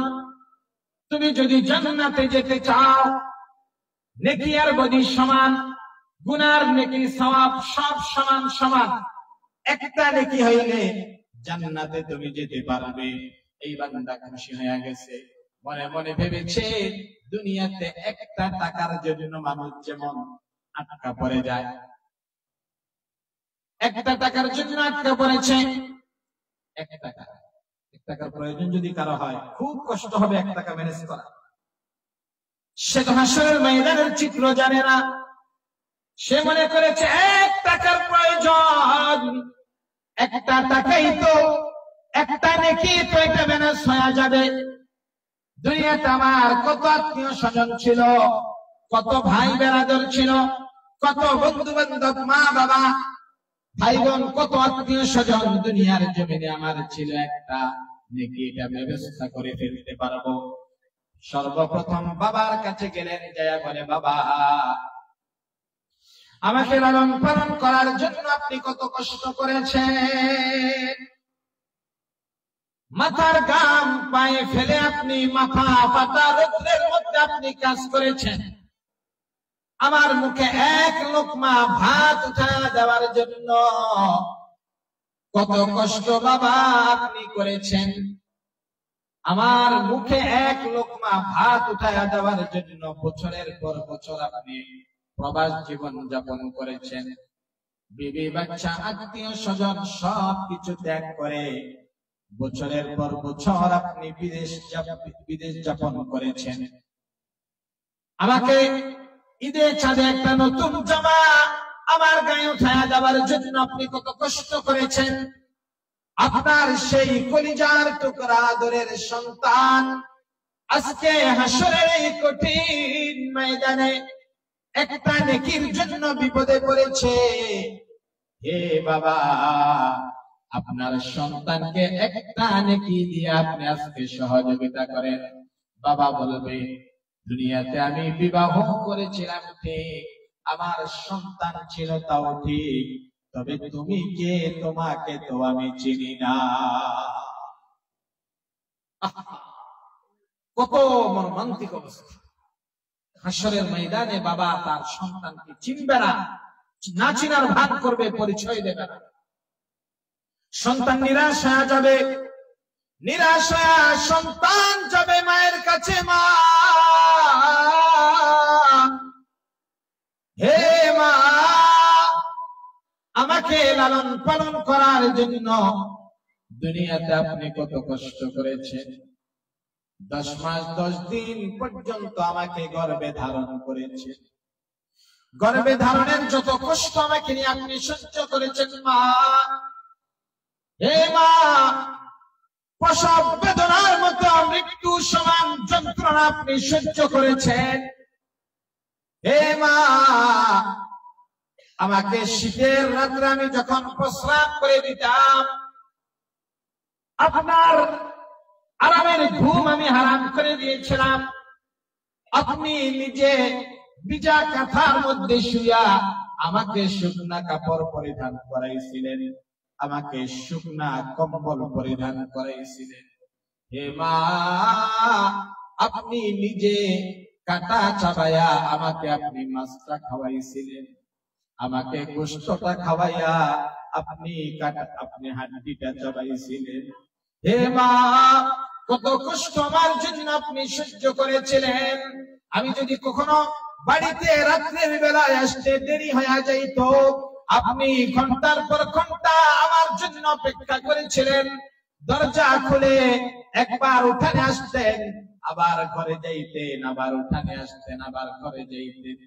তুমি যদি জান্নাতে যেতে চাও, নেকি আর বদি সমান, গুনার নেকি সওয়াব সব সমান সমান। একটা নেকি হইলে জান্নাতে তুমি যেতে পারবে। এই বান্দা খুশি হয়ে গেছে, মনে মনে ভেবেছে দুনিয়াতে একটা টাকার জন্য মানুষ যেমন আটকা পড়ে যায়, একটা টাকার জন্য আটকা পড়েছে। এক টাকার প্রয়োজন যদি কারো হয়, খুব কষ্ট হবে এক টাকা ম্যানেজ করা। সে তো হাসরের ময়দানের চিত্র জানে না। সে মনে করেছে এক টাকার প্রয়োজন, একটা টাকাই তো, একটা নেকি তো এটা ম্যানেজ হয়ে যাবে। দুনিয়াতে আমার কত আত্মীয় স্বজন ছিল, কত ভাই বেরাদর ছিল, কত বন্ধু বান্ধব, মা বাবা ভাই বোন, কত আত্মীয় স্বজন দুনিয়ার জমিনে আমার ছিল। একটা নেকি এটা ব্যবস্থা করে ফেলতে পারবো। সর্বপ্রথম বাবার কাছে গেলেন, যায়া বলে, বাবা, আমাকে লালন পালন করার জন্য আপনি কত কষ্ট করেছেন, মাথার ঘাম পায়ে ফেলে আপনি মাথা ফাটা রৌদ্রের মধ্যে আপনি কাজ করেছেন, আমার মুখে এক লোকমা ভাত উঠায় দেওয়ার জন্য কত কষ্ট বাবা আপনি করেছেন। আমার মুখে এক লোকমা ভাত উঠায় দেওয়ার জন্য বছরের পর বছর আপনি প্রবাস জীবন যাপন করেছেন। বিবি বাচ্চা আত্মীয় স্বজন সবকিছু ত্যাগ করে বছরের পর বছর আপনি বিদেশ যাপন করেছেন। আমাকে ঈদে চাঁদে একটা নতুন জামা আমার গায়ে উঠায়া দেওয়ার জন্য আপনি কত কষ্ট করেছেন। আপনার সেই কলিজার টুকরা আদরের সন্তান আজকে হাসরের এই কঠিন ময়দানে একটা নেকির জন্য বিপদে পড়েছে। হে বাবা, আপনার সন্তানকে একটা নেকি দিয়ে আপনি আজকে সহযোগিতা করেন। বাবা বলবে, দুনিয়াতে আমি বিবাহ করেছিলাম ঠিক, আমার সন্তান ছিল তাও ঠিক, তবে তুমি কে, তোমাকে তো আমি চিনি না। কত মর্মান্তিক অবস্থা। হাসরের ময়দানে বাবা তার সন্তানকে চিনবে না, না চিনার ভান করবে, পরিচয় দেবে না। সন্তান নিরাশ হয়ে যাবে, নিরাশ হয়ে সন্তান যাবে মায়ের কাছে, মা, হে মা, আমাকে লালন পালন করার জন্য দুনিয়াতে আপনি কত কষ্ট করেছেন। 10 মাস 10 দিন পর্যন্ত আমাকে গর্ভে ধারণ করেছেন। গর্ভে ধারণের যত কষ্ট আমাকে নিয়ে আপনি সহ্য করেছেন মা, হে মা, প্রসব বেদনার মতো মৃত্যু সমান যন্ত্রণা আপনি সহ্য করেছেন। হে মা, আমাকে শীতের রাত্রে আমি যখন প্রস্রাব করে দিতাম, আপনার আরামের ঘুম আমি হারাম করে দিয়েছিলাম। আপনি নিজে ভিজা কাঁথার মধ্যে শুয়া আমাকে শুকনা কাপড় পরিধান করাইছিলেন, আমাকে শুকনা কম্বল পরিধান করাইছিলেন। হে মা, আপনি নিজে কাটা চাবাইয়া আমাকে আপনি মাছটা খাওয়াইছিলেন, আমাকে গোশতটা খাওয়াইয়া আপনি হাড্ডিটা চাবাইছিলেন। হে মা, কত কষ্ট আমার জন্য আপনি সহ্য করেছিলেন। আমি যদি কখনো বাড়িতে রাত্রের বেলায় আসতে দেরি হয়ে যাইত, আপনি ঘন্টার পর ঘন্টা আমার জন্য অপেক্ষা করেছিলেন। দরজা খুলে একবার উঠানে আসতেন, আবার ঘরে যাইতেন, আবার উঠানে আসতেন, আবার ঘরে যাইতেন।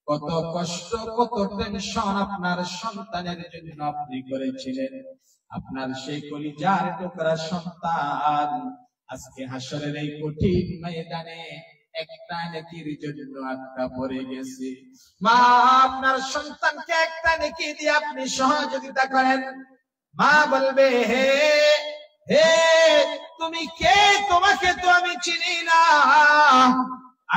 কত কষ্ট, কত টেনশন আপনার সন্তানের জন্য আপনি করেছিলেন। আপনার সেই কলিজার টুকরা সন্তান আজকে হাসরের এই কঠিন ময়দানে একটা নেকির জন্য আটকা পড়ে গেছে। মা, আপনার সন্তানকে একটা নেকি দিয়ে আপনি সহযোগিতা করেন। মা বলবে, হে হে, তুমি কে, তোমাকে তো আমি চিনি না।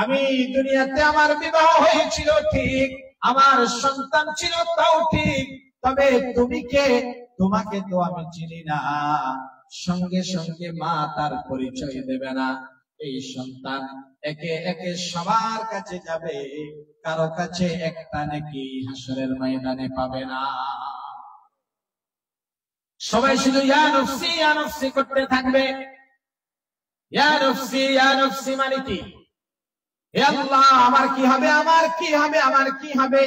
আমি দুনিয়াতে আমার বিবাহ হয়েছিল ঠিক, আমার সন্তান ছিল তাও ঠিক, তবে তুমি কে, তোমাকে তো আমি চিনি না। সঙ্গে সঙ্গে মা তার পরিচয় দেবে না। এই সন্তান একে একে সবার কাছে যাবে, কারো কাছে একটা নেকি হাসরের ময়দানে পাবে না। সবাই শুধু ইয়া নফসি ইয়া নফসি করতে থাকবে। ইয়া নফসি ইয়া নফসি মানে কি? হে আল্লাহ, আমার কি হবে, আমার কি হবে, আমার কি হবে?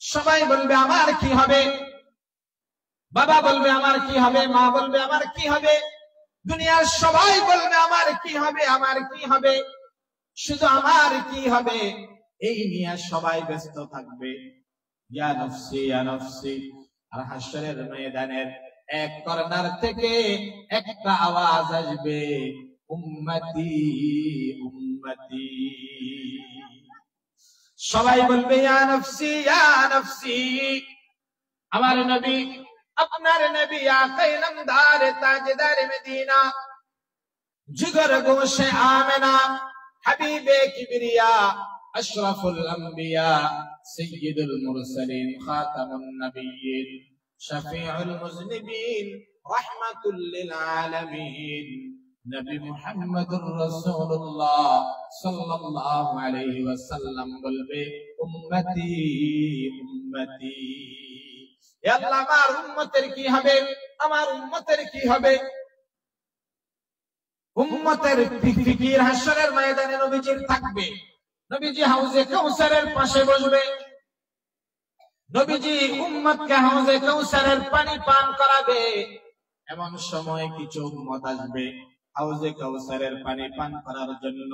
সবাই বলবে আমার কি হবে, বাবা বলবে আমার কি হবে, মা বলবে আমার কি হবে, দুনিয়ার সবাই বলবে আমার কি হবে, আমার কি হবে, শুধু আমার কি হবে এই নিয়ে সবাই ব্যস্ত থাকবে। ইয়া নফসি ইয়া নফসি। আর হাসরের ময়দানের এক কর্নার থেকে একটা আওয়াজ আসবে, উম্মতি উম্মতি। সবাই বলবে ইয়া নফসি ইয়া নফসি। আমার নবী, আপনার নবী আকায়ে নামদার তাজদার মদিনা, জিগর গোশে আমেনা, হাবিবে কিবরিয়া, আশরাফুল আম্বিয়া, সাইয়্যিদুল মুরসালিন, খাতামুন নবিয়্যিন, শফিউল মুজনিবিন, রাহমাতুল লিল আলামিন, নবী মুহাম্মদুর রাসূলুল্লাহ সাল্লাল্লাহু আলাইহি ওয়াসাল্লাম বলবে, উম্মতি উম্মতি, হে আল্লাহ আমার উম্মতের কি হবে, আমার উম্মতের কি হবে। উম্মতের ফিকির হাশরের ময়দানে নবীজির থাকবে। নবীজি হাউজে কাউসারের পাশে বসবে। নবীজি উম্মতকে হাউজে কাউসারের পানি পান করাবে। এমন সময় কিছু উম্মত আসবে হাউজে কাউসারের পানি পান করার জন্য।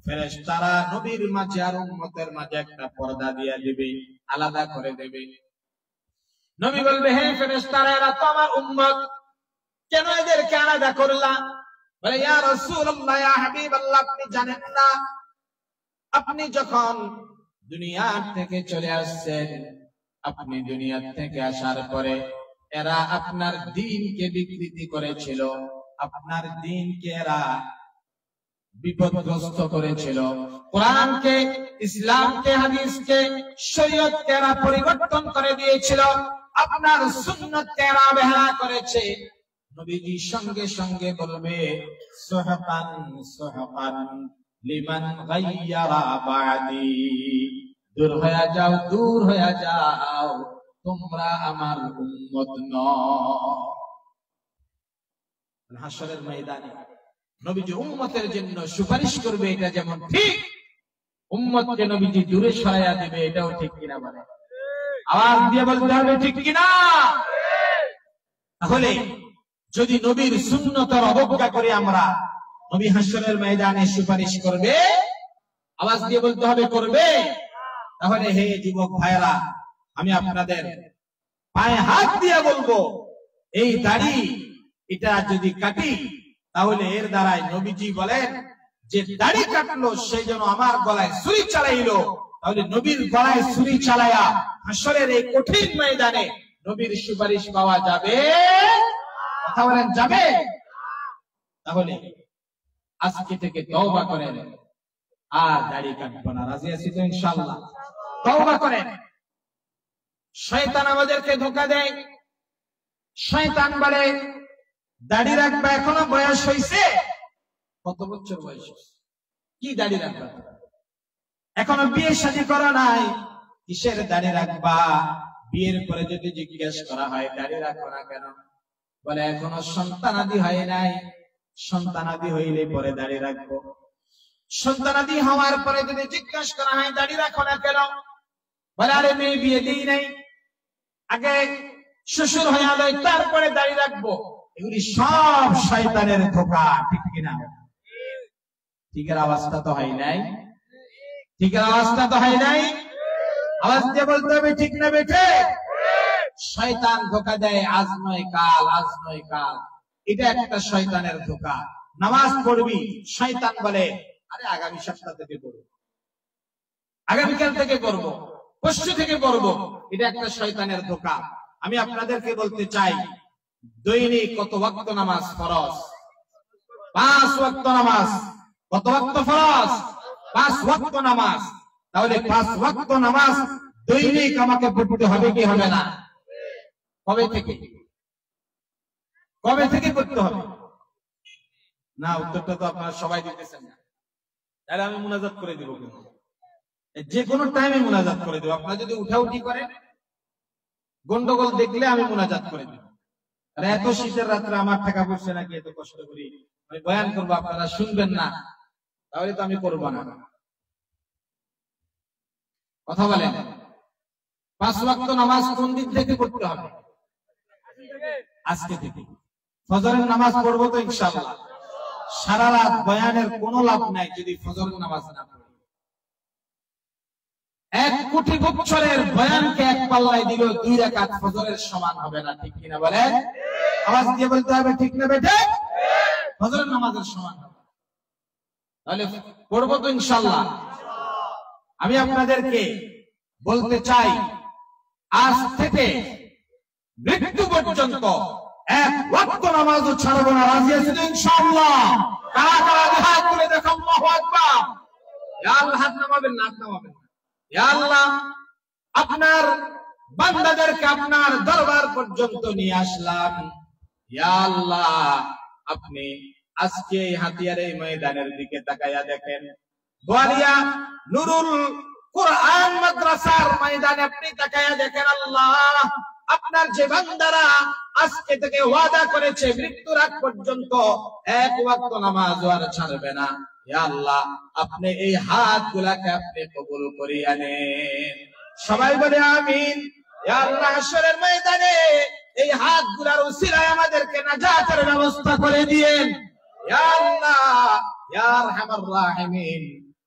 ফেরেশতারা নবীর মাঝে আর উম্মতের মাঝে একটা পর্দা দিয়ে দিবে, আলাদা করে দেবে। নবী বলবে, হে ফেরেশতারা, এরা তো আমার উম্মত, কেন এদেরকে আলাদা করলা? বলে, ইয়া রাসূলুল্লাহ, ইয়া হাবিবাল্লাহ, আপনি জানেন না, আপনি যখন দুনিয়া থেকে চলে আসছেন, আপনি দুনিয়া থেকে আসার পরে এরা আপনার দ্বীনকে বিকৃতি করেছিল, আপনার দ্বীনকে এরা বিপদগ্রস্ত করেছিল। কোরআনকে, ইসলামকে, হাদিসকে, শরীয়তকে এরা পরিবর্তন করে দিয়েছিল, আপনার সুন্নতকে এরা অবহেলা করেছে। নবীজি সঙ্গে সঙ্গে বলবে, সুহকান সুহকান লিমান গায়্যারা বাদি, দূর হয়ে যাও, দূর হয়ে যাও, তোমরা আমার উম্মত নও। হাশরের ময়দানে নবীজি উম্মতের জন্য সুপারিশ করবে, এটা যেমন ঠিক, উম্মতকে নবীজি দূরে সরাইয়া দেবে, এটাও ঠিক কিনা বলে? আওয়াজ দিয়ে বলতে হবে ঠিক কিনা। তাহলে যদি নবীর সুন্নতের অবজ্ঞা করে আমরা, নবী হাশরের ময়দানে সুপারিশ করবে, আওয়াজ দিয়ে বলতে হবে করবে। তাহলে হে যুবক ভাইরা, আমি আপনাদের পায়ে হাত দিয়ে বলবো, এই দাড়ি এটা যদি কাটি, তাহলে এর দ্বারাই নবীজি বলেন যে দাড়ি কাটলো সেই জন্য আমার গলায় ছুরি চালাইলো। তাহলে নবীর গলায় ছুরি চালায়া হাশরের এই কঠিন ময়দানে নবীর সুপারিশ পাওয়া যাবে? কথা বলেন, যাবে? তাহলে আজকে থেকে তওবা করেন, আর দাড়ি কাটবো না। রাজি আছি তো ইনশাআল্লাহ? তওবা করেন। শয়তান আমাদেরকে ধোঁকা দেয়। শয়তান বলে, দাড়ি রাখবা, এখনো বয়স হয়েছে, কত বছর বয়স, কি দাড়ি রাখবা, এখনো বিয়ে শাদী করা নাই, কিসের দাড়ি রাখবা? বিয়ের পরে যদি জিজ্ঞেস করা হয় দাড়ি রাখো না কেন, বলে এখনো সন্তানাদি হয় নাই, সন্তানাদি হইলে পরে দাড়ি রাখবো। সন্তানাদি হওয়ার পরে যদি জিজ্ঞেস করা হয় দাড়ি রাখো না কেন, বলে আরে মেয়ে বিয়ে দিই নাই, আগে শ্বশুর হয়ে যায় তারপরে দাড়ি রাখবো। এগুলি সব শয়তানের ধোঁকা, ঠিক কিনা? ঠিকের আওয়াজটা তো হয় নাই, ঠিকের আওয়াজটা তো হয় নাই। আওয়াজ দিয়ে বলতে হবে ঠিক না বেঠে? শয়তান ধোঁকা দেয়, আজ নয় কাল, আজ নয় কাল, এটা একটা শয়তানের ধোঁকা। নামাজ পড়বি, শয়তান বলে আরে আগামী সপ্তাহ থেকে পড়বো, আগামীকাল থেকে পড়বো, পরশু থেকে পড়বো, এটা একটা শয়তানের ধোঁকা। আমি আপনাদেরকে বলতে চাই, দৈনিক কত ওয়াক্ত নামাজ ফরজ? 5 ওয়াক্ত নামাজ। কত ওয়াক্ত ফরজ? 5 ওয়াক্ত নামাজ। তাহলে 5 ওয়াক্ত নামাজ দৈনিক আমাকে পড়তে হবে কি হবে না? কবে থেকে? কবে থেকে পড়তে হবে? না, উত্তরটা তো আপনারা সবাই দিতেছেন না। তাহলে আমি মুনাজাত করে দিব, কিন্তু যে কোনো টাইমে মুনাজাত করে দেব। আপনারা যদি উঠাউঠি করেন, গন্ডগোল দেখলে আমি মুনাজাত করে দেব। আর এত শীতের রাত্রে আমার টাকা পড়ছে নাকি, এত কষ্ট করি আমি বয়ান করবো, আপনারা শুনবেন না, তাহলে তো আমি করবো না। কথা বলেন, 5 ওয়াক্ত নামাজ কোন দিন থেকে পড়তে হবে? আজকে থেকে। ফজরের নামাজ পড়বো তো ইনশাআল্লাহ। সারা রাত বয়ানের কোনো লাভ নাই যদি ফজরের নামাজ না পড়ি। 1 কোটি বছরের বয়ানকে এক পাল্লায় দিল 2 রাকাত ফজরের সমান হবে না, ঠিক কিনা বলেন? আওয়াজ দিয়ে বলতে হবে ঠিক না বেটে? ফজরের নামাজের সমান হবে। তাহলে পড়বো তো ইনশাআল্লাহ। আমি আপনাদেরকে বলতে চাই, আজ থেকে মৃত্যু পর্যন্ত 1 ওয়াক্ত নামাজও ছাড়বো না। রাজি আছেন ইনশাআল্লাহ? কারা কারা হাত তুলে দেখো, আল্লাহু আকবার। ইয়া আল্লাহ, হাত নামাবেন না, হাত নামাবেন না। ইয়া আল্লাহ, আপনার বান্দাদেরকে আপনার দরবার পর্যন্ত নিয়ে আসলাম। ইয়া আল্লাহ, আপনি আজকে এই হাতিয়ারের ময়দানের দিকে তাকাইয়া দেখেন, বোয়ালিয়া নুরুল কুরআন মাদ্রাসার ময়দানে আপনি তাকাইয়া দেখেন, আল্লাহ আপনার যে বান্দারা আজকে থেকে ওয়াদা করেছে মৃত্যুর আগ পর্যন্ত এক ওয়াক্ত নামাজ আর ছাড়বে না, ইয়া আল্লাহ আপনি এই হাতগুলাকে আপনি কবুল করিয়া নেন। সবাই বলে আমিন। ইয়া আল্লাহ হাশরের ময়দানে এই হাতগুলার উসিলায় আমাদেরকে নাজাতের ব্যবস্থা করে দিয়েন। ইয়া আল্লাহ ইয়া আরহামার রাহিমিন,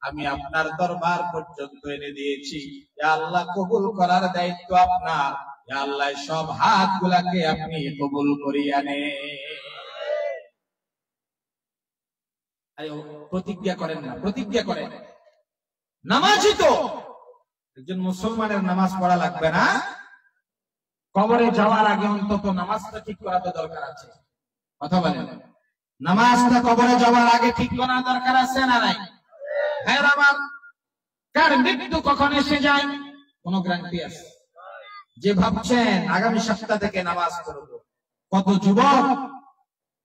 আমি আপনার দরবার পর্যন্ত এনে দিয়েছি, ইয়া আল্লাহ কবুল করার দায়িত্ব আপনার। ইয়া আল্লাহ সব হাতগুলাকে আপনি কবুল করিয়া নেন। আরে প্রতিজ্ঞা করেন না, প্রতিজ্ঞা করেন। নামাজই তো, একজন মুসলমানের নামাজ পড়া লাগবে না? কবরে যাওয়ার আগে অন্তত নামাজটা ঠিক করা তো দরকার আছে। কথা বলেন, নামাজটা কবরে যাওয়ার আগে ঠিক করা দরকার আছে না নাই? হ্যাঁ আমার, কার মৃত্যু কখন এসে যায় কোন গ্যারান্টি আছে? যে ভাবছেন আগামী সপ্তাহ থেকে নামাজ পড়ব, কত যুবক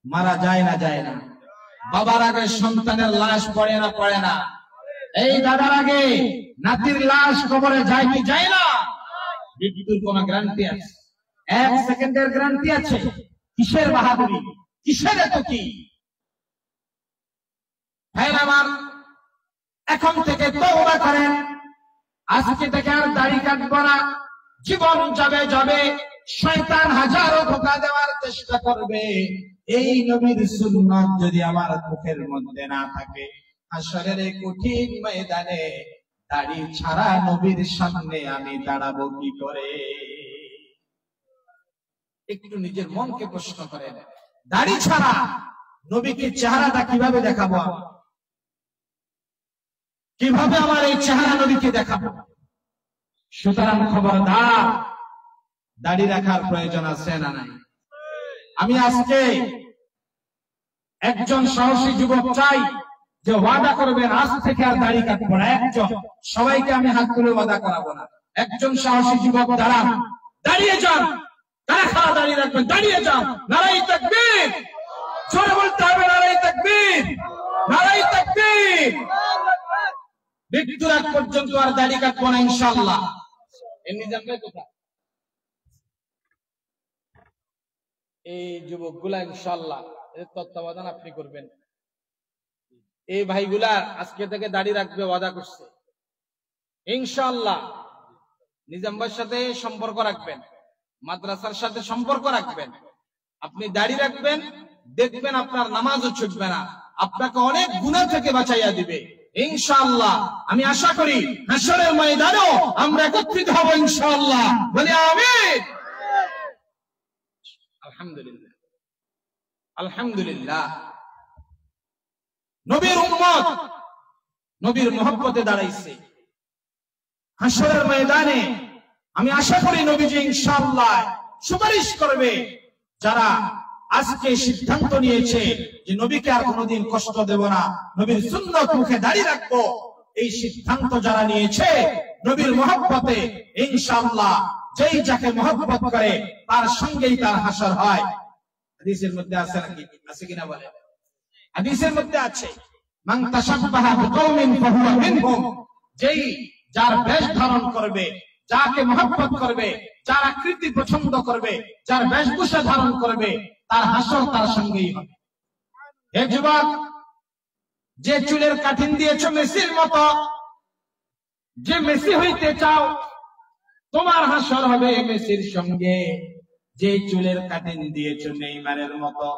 মারা যায় না, যায় না। বাবার আগে সন্তানের লাশ পড়ে না, পড়ে না। এই দাদার আগে নাতির লাশ কবরে যায় কি যায় না? মৃত্যুর কোন গ্যারান্টি আছে? এক সেকেন্ডের গ্যারান্টি আছে? কিসের বাহাদুরি, কিসের এত কি? হ্যাঁ আমার, এখন থেকে তওবা করেন। আজকে থেকে আর দাড়ি কাটব না। জীবন যাবে যাবে, শয়তান হাজারো ধোঁকা দেওয়ার চেষ্টা করবে। এই নবীর সুন্নাত যদি আমার মুখের মধ্যে না থাকে, হাশরের এই কঠিন ময়দানে দাড়ি ছাড়া নবীর সামনে আমি দাঁড়াবো কি করে? একটু নিজের মনকে প্রশ্ন করেন, দাড়ি ছাড়া নবীকে চেহারাটা কিভাবে দেখাবো? কিভাবে আমার এই চেহারা নবীকে দেখাবো? সুতরাং খবরদার, দাড়ি রাখার প্রয়োজন আছে না নাই? আমি আজকে একজন সাহসী যুবক চাই যে ওয়াদা করবেন আজ থেকে আর দাড়ি কাটবো না। একজন, সবাইকে আমি হাত তুলে ওয়াদা করাবো না। একজন সাহসী যুবক দাঁড়ান, দাঁড়িয়ে যান। কারা কারা দাঁড়িয়ে রাখবেন? দাঁড়িয়ে যান। নারায়ে তাকবীর, জোরে বলতে হবে নারায়ে তাকবীর, নারায়ে তাকবীর। মৃত্যুর আগ পর্যন্ত আর দাড়ি কাটবো না ইনশাআল্লাহ। এমনি জানবে কোথায় এই যুবকগুলা? ইনশাআল্লাহ এর তত্ত্বাবধান আপনি করবেন। এই ভাইগুলা আজকে থেকে দাড়ি রাখবে, ওয়াদা করছে ইনশাআল্লাহ। নিজাম ভাইয়ের সাথে সম্পর্ক রাখবেন, মাদ্রাসার সাথে সম্পর্ক রাখবেন। আপনি দাড়ি রাখবেন, দেখবেন আপনার নামাজও ছুটবে না, আপনাকে অনেক গুনাহ থেকে বাঁচাইয়া দিবে ইনশাআল্লাহ। আমি আশা করি হাশরের ময়দানেও আমরা একত্রিত হব ইনশাআল্লাহ। বলি আমিন। আলহামদুলিল্লাহ, আলহামদুলিল্লাহ। নবীর উম্মত নবীর মহব্বতে দাঁড়াইছে হাশরের ময়দানে। আমি আশা করি নবীজি ইনশাআল্লাহ সুপারিশ করবে। যারা আজকে সিদ্ধান্ত নিয়েছে যে নবীকে আর কোনোদিন কষ্ট দেব না, নবীর সুন্নাত মুখে দাঁড়িয়ে রাখবো, এই সিদ্ধান্ত যারা নিয়েছে নবীর মহব্বতে, ইনশাআল্লাহ যেই যাকে মহব্বত করে তার সঙ্গেই তার হাসর হয়। হাদিসের মধ্যে আছে নাকি? আছে কিনা বলে? হাদিসের মধ্যে আছে, মান তাশাব্বাহা বিকওমিন ফাহুয়া মিনহুম। যেই যার বেশ ধারণ করবে, যাকে মহব্বত করবে, যার আকৃতি পছন্দ করবে, যার বেশভূষা ধারণ করবে, তার হাসর তার সঙ্গেই হবে। হে যুবক, যে চুলের কাঠিন দিয়েছ মেসির মতো, যে মেসি হইতে চাও, তোমার হাসর হবে মেসির সঙ্গে। যে চুলের কাঠিন দিয়েছ নেইমারের মতো,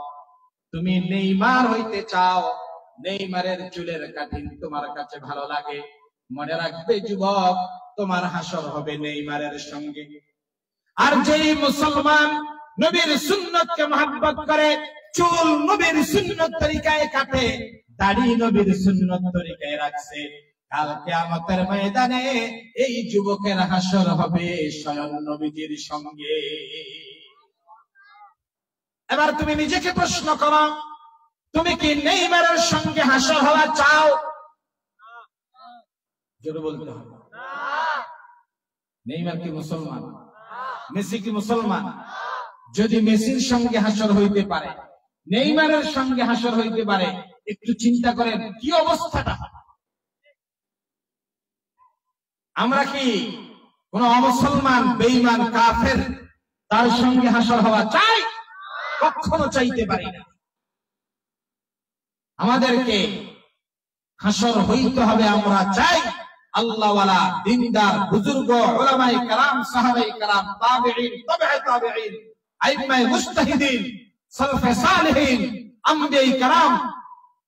তুমি নেইমার হইতে চাও, নেইমারের চুলের কাঠিন তোমার কাছে ভালো লাগে, মনে রাখবে যুবক, তোমার হাসর হবে নেইমারের সঙ্গে। আর যেই মুসলমান নবীর সুন্নতকে মহব্বত করে, চুল নবীর সুন্নত তরিকায় কাটে, দাড়ি নবীর সুন্নত তরিকায় রাখছে, কাল কিয়ামতের ময়দানে এই যুবকের হাসর হবে স্বয়ং নবীজির সঙ্গে। এবার তুমি নিজেকে প্রশ্ন করো, তুমি কি নেইমারের সঙ্গে হাসর হওয়া চাও? জোরে বলতে হবে। নেইমার কি মুসলমান? মেসি কি মুসলমান? যদি মেসির সঙ্গে হাসর হইতে পারে, নেইমারের সঙ্গে হাসর হইতে পারে। একটু চিন্তা করেন কি অবস্থাটা। আমরা কি কোন অমুসলমান বেঈমান কাফের তার সঙ্গে হাসর হওয়া চাই? কখনো চাইতে পারি না। আমাদেরকে হাসর হইতে হবে, আমরা চাই আল্লাহওয়ালা দিনদার বুজুর্গ উলামায়ে কেরাম, সাহাবায়ে কেরাম, তাবেঈন, তাবেঈ তাবেঈন, আইম্মায়ে মুজতাহিদিন, সালফে সালেহিন, আম্বিয়ায়ে কেরাম,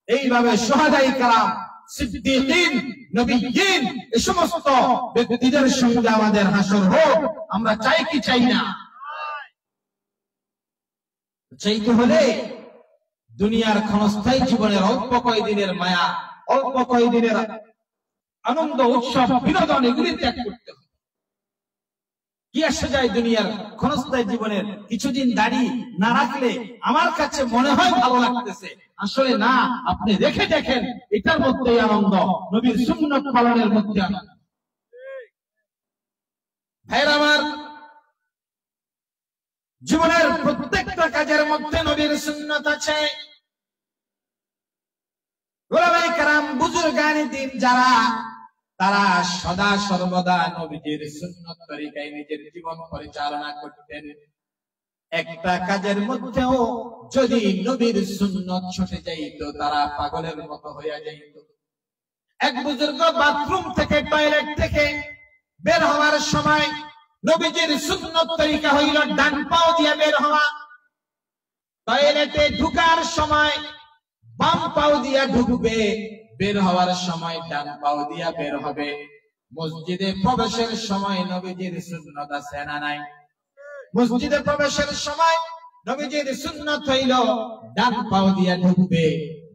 এইভাবে শুহাদায়ে কেরাম, সিদ্দিকিন, নবিয়্যিন, এই সমস্ত ব্যক্তিদের সঙ্গে আমাদের হাসর হোক। আমরা চাই কি চাই না? চাইতে হলে দুনিয়ার ক্ষণস্থায়ী জীবনের অল্প কয়েকদিনের মায়া, অল্প কয়েকদিনের আনন্দ, উৎসব, বিনোদন, এগুলি ত্যাগ করতে হবে। কি আসে যায় দুনিয়ার ক্ষণস্থায়ী জীবনের কিছুদিন দাড়ি না রাখলে আমার কাছে মনে হয় ভালো লাগতেছে, আসলে না। আপনি রেখে দেখেন, এটার মধ্যেই আনন্দ, নবীর সুন্নাত পালনের মধ্যে আনন্দ। ভাইরা আমার, জীবনের প্রত্যেকটা কাজের মধ্যে নবীর সুন্নাত আছে। উলামায়ে কেরাম, বুজুর্গানে দ্বীন যারা, তারা সদা সর্বদা নবীজির সুন্নাত তরিকায় নিজের জীবন পরিচালনা করতেন। একটা কাজের মধ্যেও যদি নবীর সুন্নাত ছুটে যাইত, তারা পাগলের মতো হইয়া যাইত। এক বুজুর্গ বাথরুম থেকে, টয়লেট থেকে বের হওয়ার সময় নবীজির সুন্নাত তরিকা হইল ডান পাও দিয়ে বের হওয়া। টয়লেটে ঢুকার সময় বাম পাও দিয়া ঢুকবে, বের হওয়ার সময় ডান পাও দিয়া বের হবে। মসজিদে প্রবেশের সময় নবীজির সুন্নাত আছে না নাই? মসজিদে প্রবেশের সময় নবীজির সুন্নাত হইল ডান পাও দিয়া ঢুকবে,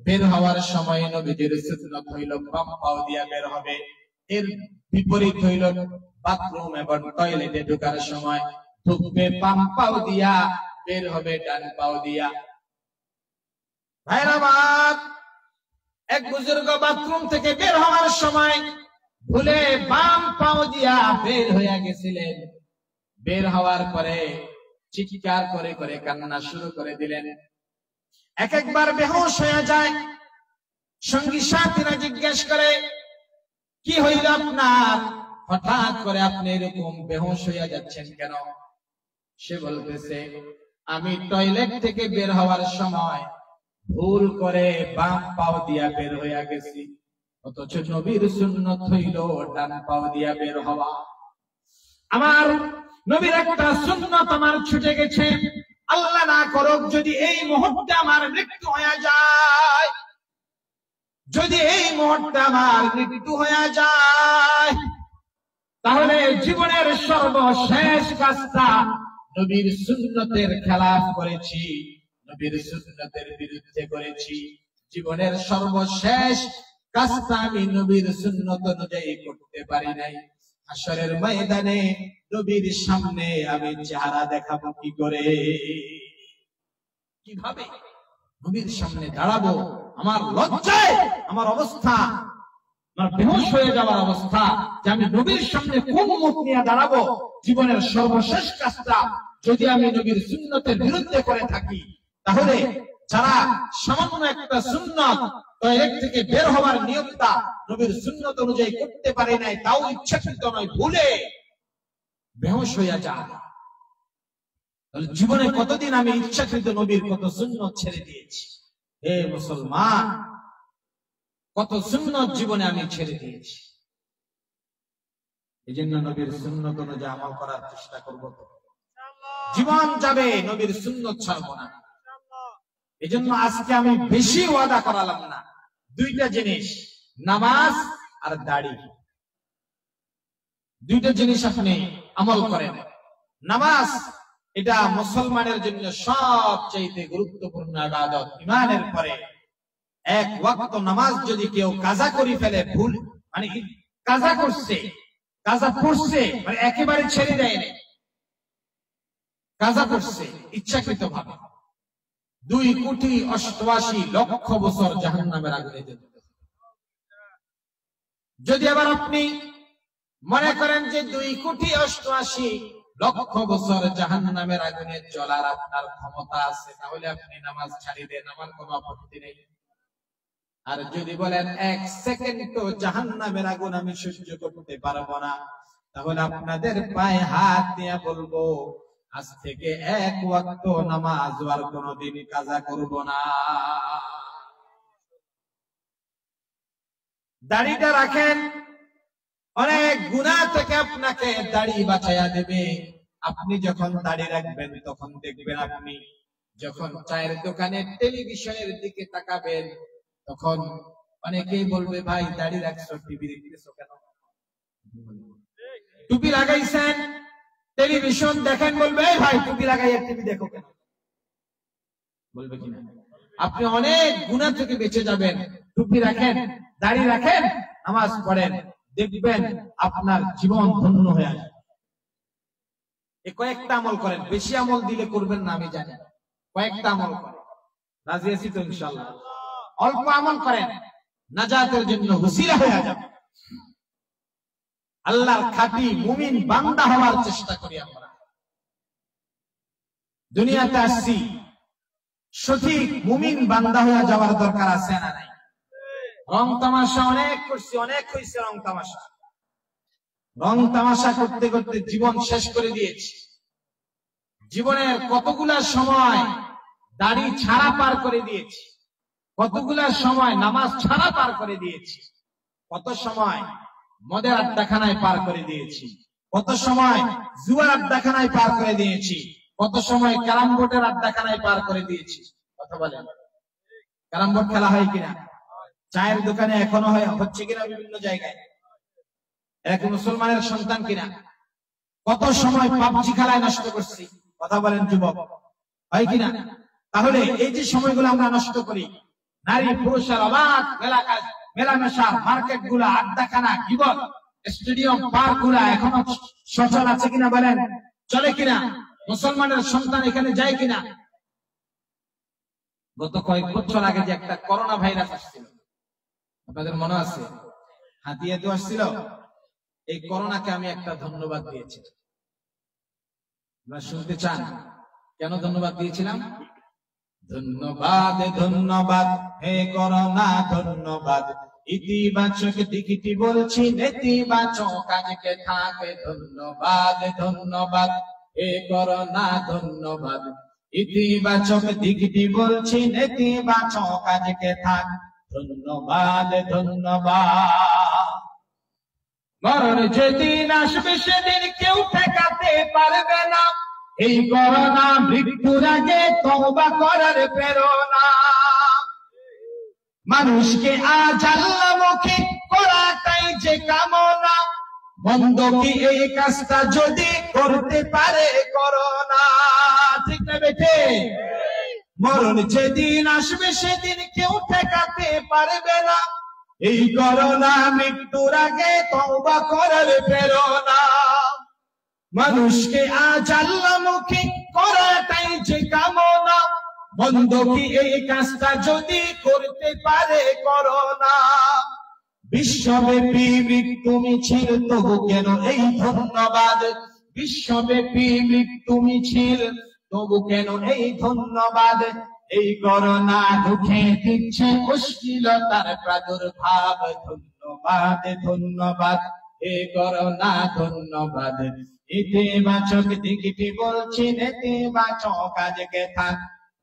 বের হওয়ার সময় নবীজির সুন্নাত হইল বাম পাও দিয়া বের হবে। এর বিপরীত হইল বাথরুম এবং টয়লেটে ঢোকার সময় ঢুকবে বাম পাও দিয়া, বের হবে ডান পাও দিয়া। ভাইরা আমার, এক বুজুর্গ বাথরুম থেকে বের হওয়ার সময় ভুলে বাম পাও দিয়া বের হইয়া গেছিলেন। বের হওয়ার পরে চিৎকার করে করে কান্না শুরু করে দিলেন। এক একবার বেহুশ হয়ে যায়। সঙ্গী সাথীরা জিজ্ঞেস করে, কি হইল আপনার? হঠাৎ করে আপনি এরকম বেহুশ হইয়া যাচ্ছেন কেন? সে বলতেছে, আমি টয়লেট থেকে বের হওয়ার সময় ভুল করে বাম পাও দিয়া বের হইয়া গেছি, অথচ নবীর সুন্নাত হইল ডান পাও দিয়া বের হওয়া। আমার নবীর একটা সুন্নাত আমার ছুটে গেছে। আল্লাহ না করুক যদি এই মুহূর্তে আমার মৃত্যু হয়ে যায়, যদি এই মুহূর্তে আমার মৃত্যু হয়ে যায়, তাহলে জীবনের সর্বশেষ কাজটা নবীর সুন্নতের খেলাফ করেছি, নবীর সুন্নতের বিরুদ্ধে করেছি। জীবনের সর্বশেষ কাজটা আমি নবীর সুন্নত অনুযায়ী করতে পারি নাই। হাশরের ময়দানে নবীর সামনে আমি চেহারা দেখাবো কি করে? কিভাবে নবীর সামনে দাঁড়াবো? আমার লজ্জায় আমার অবস্থা, আমার বেহুশ হয়ে যাওয়ার অবস্থা, যে আমি নবীর সামনে কোন মুখ নিয়ে দাঁড়াবো? জীবনের সর্বশেষ কাজটা যদি আমি নবীর সুন্নতের বিরুদ্ধে করে থাকি, তাহলে যারা সামান্য একটা সুন্নত, টয়লেট থেকে বের হওয়ার নিয়মটা নবীর সুন্নত অনুযায়ী করতে পারে নাই, তাও ইচ্ছাকৃত নয়, ভুলে বেহুশ হইয়া যায়, তাহলে জীবনে কতদিন আমি ইচ্ছাকৃত নবীর কত সুন্নত ছেড়ে দিয়েছি। হে মুসলমান, কত সুন্নত জীবনে আমি ছেড়ে দিয়েছি। এই জন্য নবীর সুন্নত অনুযায়ী আমল করার চেষ্টা করব। জীবন যাবে, নবীর সুন্নত ছাড়বো না। এই জন্য আজকে আমি বেশি ওয়াদা করালাম না। দুইটা জিনিস, নামাজ আর দাড়ি, দুইটা জিনিস আপনি আমল করেন। নামাজ এটা মুসলমানের জন্য সবচেয়ে গুরুত্বপূর্ণ ইবাদত। ঈমানের পরে এক ওয়াক্ত নামাজ যদি কেউ কাজা করে ফেলে, ভুল মানে কাজা করছে, কাজা পড়ছে, মানে একেবারে ছেড়ে দেয় না, কাজা করছে ইচ্ছাকৃত ভাবে, 2,88,00,000 বছর জাহান্নামের আগুনে যেতে হবে। যদি আবার আপনি মনে করেন যে 2,88,00,000 লক্ষ বছর জাহান্নামের আগুনে জ্বলার আপনার ক্ষমতা আছে, তাহলে আপনি নামাজ ছাড়ি দেন, আমার কোনো আপত্তি নেই। আর যদি বলেন 1 সেকেন্ড তো জাহান্নামের আগুন আমি সহ্য করতে পারবো না, তাহলে আপনাদের পায়ে হাত দিয়ে বলবো আজ থেকে 1 ওয়াক্ত নামাজ আর কোনোদিন কাজা করব না। দাড়িটা রাখেন, অনেক গুনাহ থেকে আপনাকে দাড়ি বাঁচাইয়া দেবে। আপনি যখন দাড়ি রাখবেন তখন দেখবেন আপনি যখন চায়ের দোকানে টেলিভিশনের দিকে তাকাবেন তখন অনেকেই বলবে ভাই দাড়ি রাখছো, টিভি দেখতেছো কেন? টুপি লাগাইছেন, টেলিভিশন দেখেন, বলবে ভাই টুপি লাগাইয়া টিভি দেখো কেন? বলবে কিনা? আপনি অনেক গুনাহ থেকে বেঁচে যাবেন। টুপি রাখেন, দাড়ি রাখেন, নামাজ পড়েন, দেখবেন আপনার জীবন ধন্য হয়ে আসবে। এই কয়েকটা আমল করেন, বেশি আমল দিলে করবেন না আমি জানি, কয়েকটা আমল করেন, রাজি আছি তো ইনশাআল্লাহ? অল্প আমল করেন, নাজাতের জন্য ওসিলা হয়ে যাবে। আল্লাহর খাঁটি মুমিন বান্দা হওয়ার চেষ্টা করি আমরা। দুনিয়াতে আসছি, সঠিক মুমিন বান্দা হয়ে যাওয়ার দরকার আছে না নাই? রং তামাশা অনেক করছি, অনেক হয়েছে রং তামাশা। রং তামাশা করতে করতে জীবন শেষ করে দিয়েছি। জীবনের কতগুলা সময় দাড়ি ছাড়া পার করে দিয়েছি, কতগুলা সময় নামাজ ছাড়া পার করে দিয়েছি, কত সময় মদের আড্ডাখানায় পার করে দিয়েছি, কত সময় জুয়ার আড্ডাখানায় পার করে দিয়েছি, কত সময় ক্যারাম বোর্ডের আড্ডাখানায় পার করে দিয়েছি। কথা বলেন, ক্যারাম বোর্ড খেলা হয় কিনা? চায়ের দোকানে এখনো হচ্ছে কিনা বিভিন্ন জায়গায়? এক মুসলমানের সন্তান কিনা? কত সময় পাবজি খেলায় নষ্ট করছি। কথা বলেন যুবক, হয় কিনা? তাহলে এই যে সময়গুলো আমরা নষ্ট করি, নারী পুরুষের অবাধ মেলামেশা, মার্কেট গুলা, আড্ডাখানা, গিবত, স্টেডিয়াম, পার্ক গুলা এখনো সচল আছে কিনা বলেন? চলে কিনা? মুসলমানের সন্তান এখানে যায় কিনা? গত কয়েক বছর আগে যে একটা করোনা ভাইরাস আসছিল, আপনাদের মনে আছে? হাতিয়ে তো আসছিল। এই করোনাকে আমি একটা ধন্যবাদ দিয়েছি। আপনারা শুনতে চান কেন ধন্যবাদ দিয়েছিলাম? ধন্যবাদ ধন্যবাদ হে করোনা ধন্যবাদ, ইতিবাচক দিকটি বলছি, নেতিবাচক কাজকে থাকে। ধন্যবাদ ধন্যবাদ হে করোনা ধন্যবাদ, ইতিবাচক দিকটি বলছি, নেতিবাচক কাজকে থাক। ধন্যবাদ ধন্যবাদ। মরণ যেদিন আসবে সেদিন কেউ ঠেকাতে পারবে না, এই করোনা মৃত্যুর আগে তওবা করার প্রেরণা। মানুষকে আজ আল্লাহ মুখে করাটাই যে কামনা, বন্ধ কি এই কাজটা যদি করতে পারে করোনা? ঠিক না বেঠে? মরণ যেদিন আসবে সেদিন কেউ ঠেকাতে পারবে না, এই করোনা মৃত্যুর আগে তওবা করার প্রেরণা। মানুষকে আজ আল্লাহ মুখে করাটাই যে কামনা, বন্ধ কি এই কাজটা যদি করতে পারে করোনা? বিশ্বব্যাপী মৃত্যু মিছিল, তবু কেন এই ধন্যবাদ? বিশ্বব্যাপী মৃত্যু মিছিল, তবু কেন এই ধন্যবাদ? এই করোনা ঢুকে দিচ্ছে অশ্লীলতার প্রাদুর্ভাব। ধন্যবাদ ধন্যবাদ হে করোনা ধন্যবাদ, ইতিবাচক দিকটি বলছি, নেতিবাচক কাজকে থাক।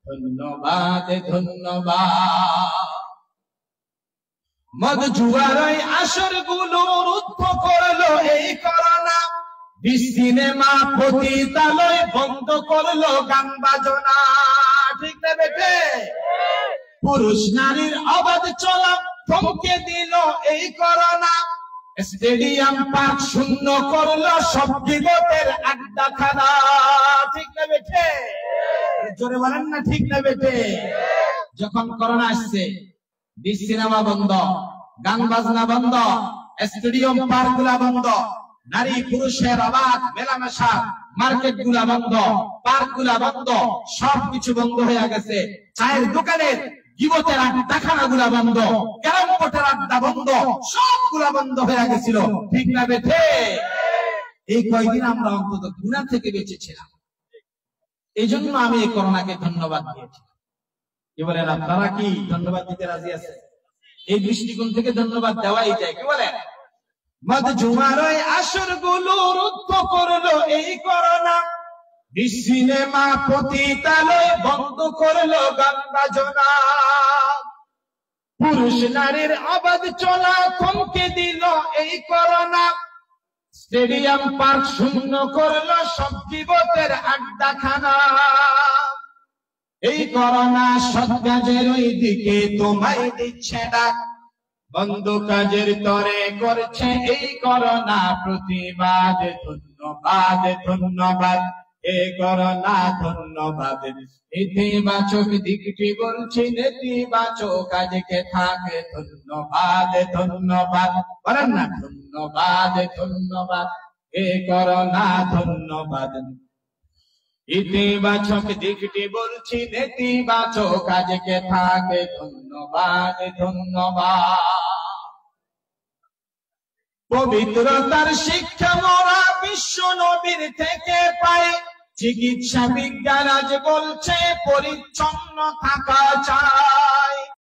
ধন্যবাদ ধন্যবাদ। মদ জুয়ার আসর গুলো রুদ্ধ করলো এই করোনা, সিনেমা পতিতালয় বন্ধ করলো গান বাজনা। ঠিক না বেটে? পুরুষ নারীর অবাধ চলা থমকে দিল এই করোনা, স্টেডিয়াম পার্ক শূন্য করলো সব বিগতের আড্ডাখানা। ঠিক না বেটে? জোরে বলেন না ঠিক না বেটে? যখন করোনা আসছে, সিনেমা বন্ধ, গান বাজনা বন্ধ, স্টেডিয়াম পার্ক গুলা বন্ধ, নারী পুরুষের অবাধ মেলামেশা, মার্কেট গুলা বন্ধ, পার্ক গুলা বন্ধ, সবকিছু বন্ধ হয়ে গেছে। চায়ের দোকানের গিবতের আড্ডাখানা গুলা বন্ধ, ক্যারাম বোর্ডের আড্ডা বন্ধ, সবগুলা বন্ধ হয়ে গেছিল। ঠিক না বেঠে? এই কয়দিন আমরা অন্তত গুনাহ থেকে বেঁচেছিলাম। এই জন্য আমি এই করোনাকে ধন্যবাদ দিয়েছি। কি বলেন আপনারা, কি ধন্যবাদ দিতে রাজি আছেন? এই দৃষ্টিকোণ থেকে ধন্যবাদ দেওয়াই যায়। কি বলেন? মধুমার ওই আসর গুলো রুদ্ধ করলো এই করোনা, সিনেমা পতিতালয় বন্ধ করলো গান বাজনা, পুরুষ নারীর অবাধ চলা থমকে দিল এই করোনা, স্টেডিয়াম পার্ক শূন্য করলো সব যুবকের আড্ডাখানা। এই করোনা সৎ কাজের ওই দিকে তোমায় দিচ্ছে ডাক, বন্ধ কাজের তরে করছে এই করোনা প্রতিবাদ। ধন্যবাদ ধন্যবাদ এই করোনা ধন্যবাদ। ইতিবাচক দিকটি বলছি, নেতিবাচক কাজকে থাকে ধন্যবাদ ধন্যবাদ। বলেন না ধন্যবাদ ধন্যবাদ এই করোনা ধন্যবাদ। ইতিবাচক দিকটি বলছি, নেতিবাচক কাজকে থাকে ধন্যবাদ ধন্যবাদ। পবিত্রতার শিক্ষা মোরা বিশ্ব নবীর থেকে পাই, চিকিৎসা বিজ্ঞান আজ বলছে পরিচ্ছন্ন থাকা চাই।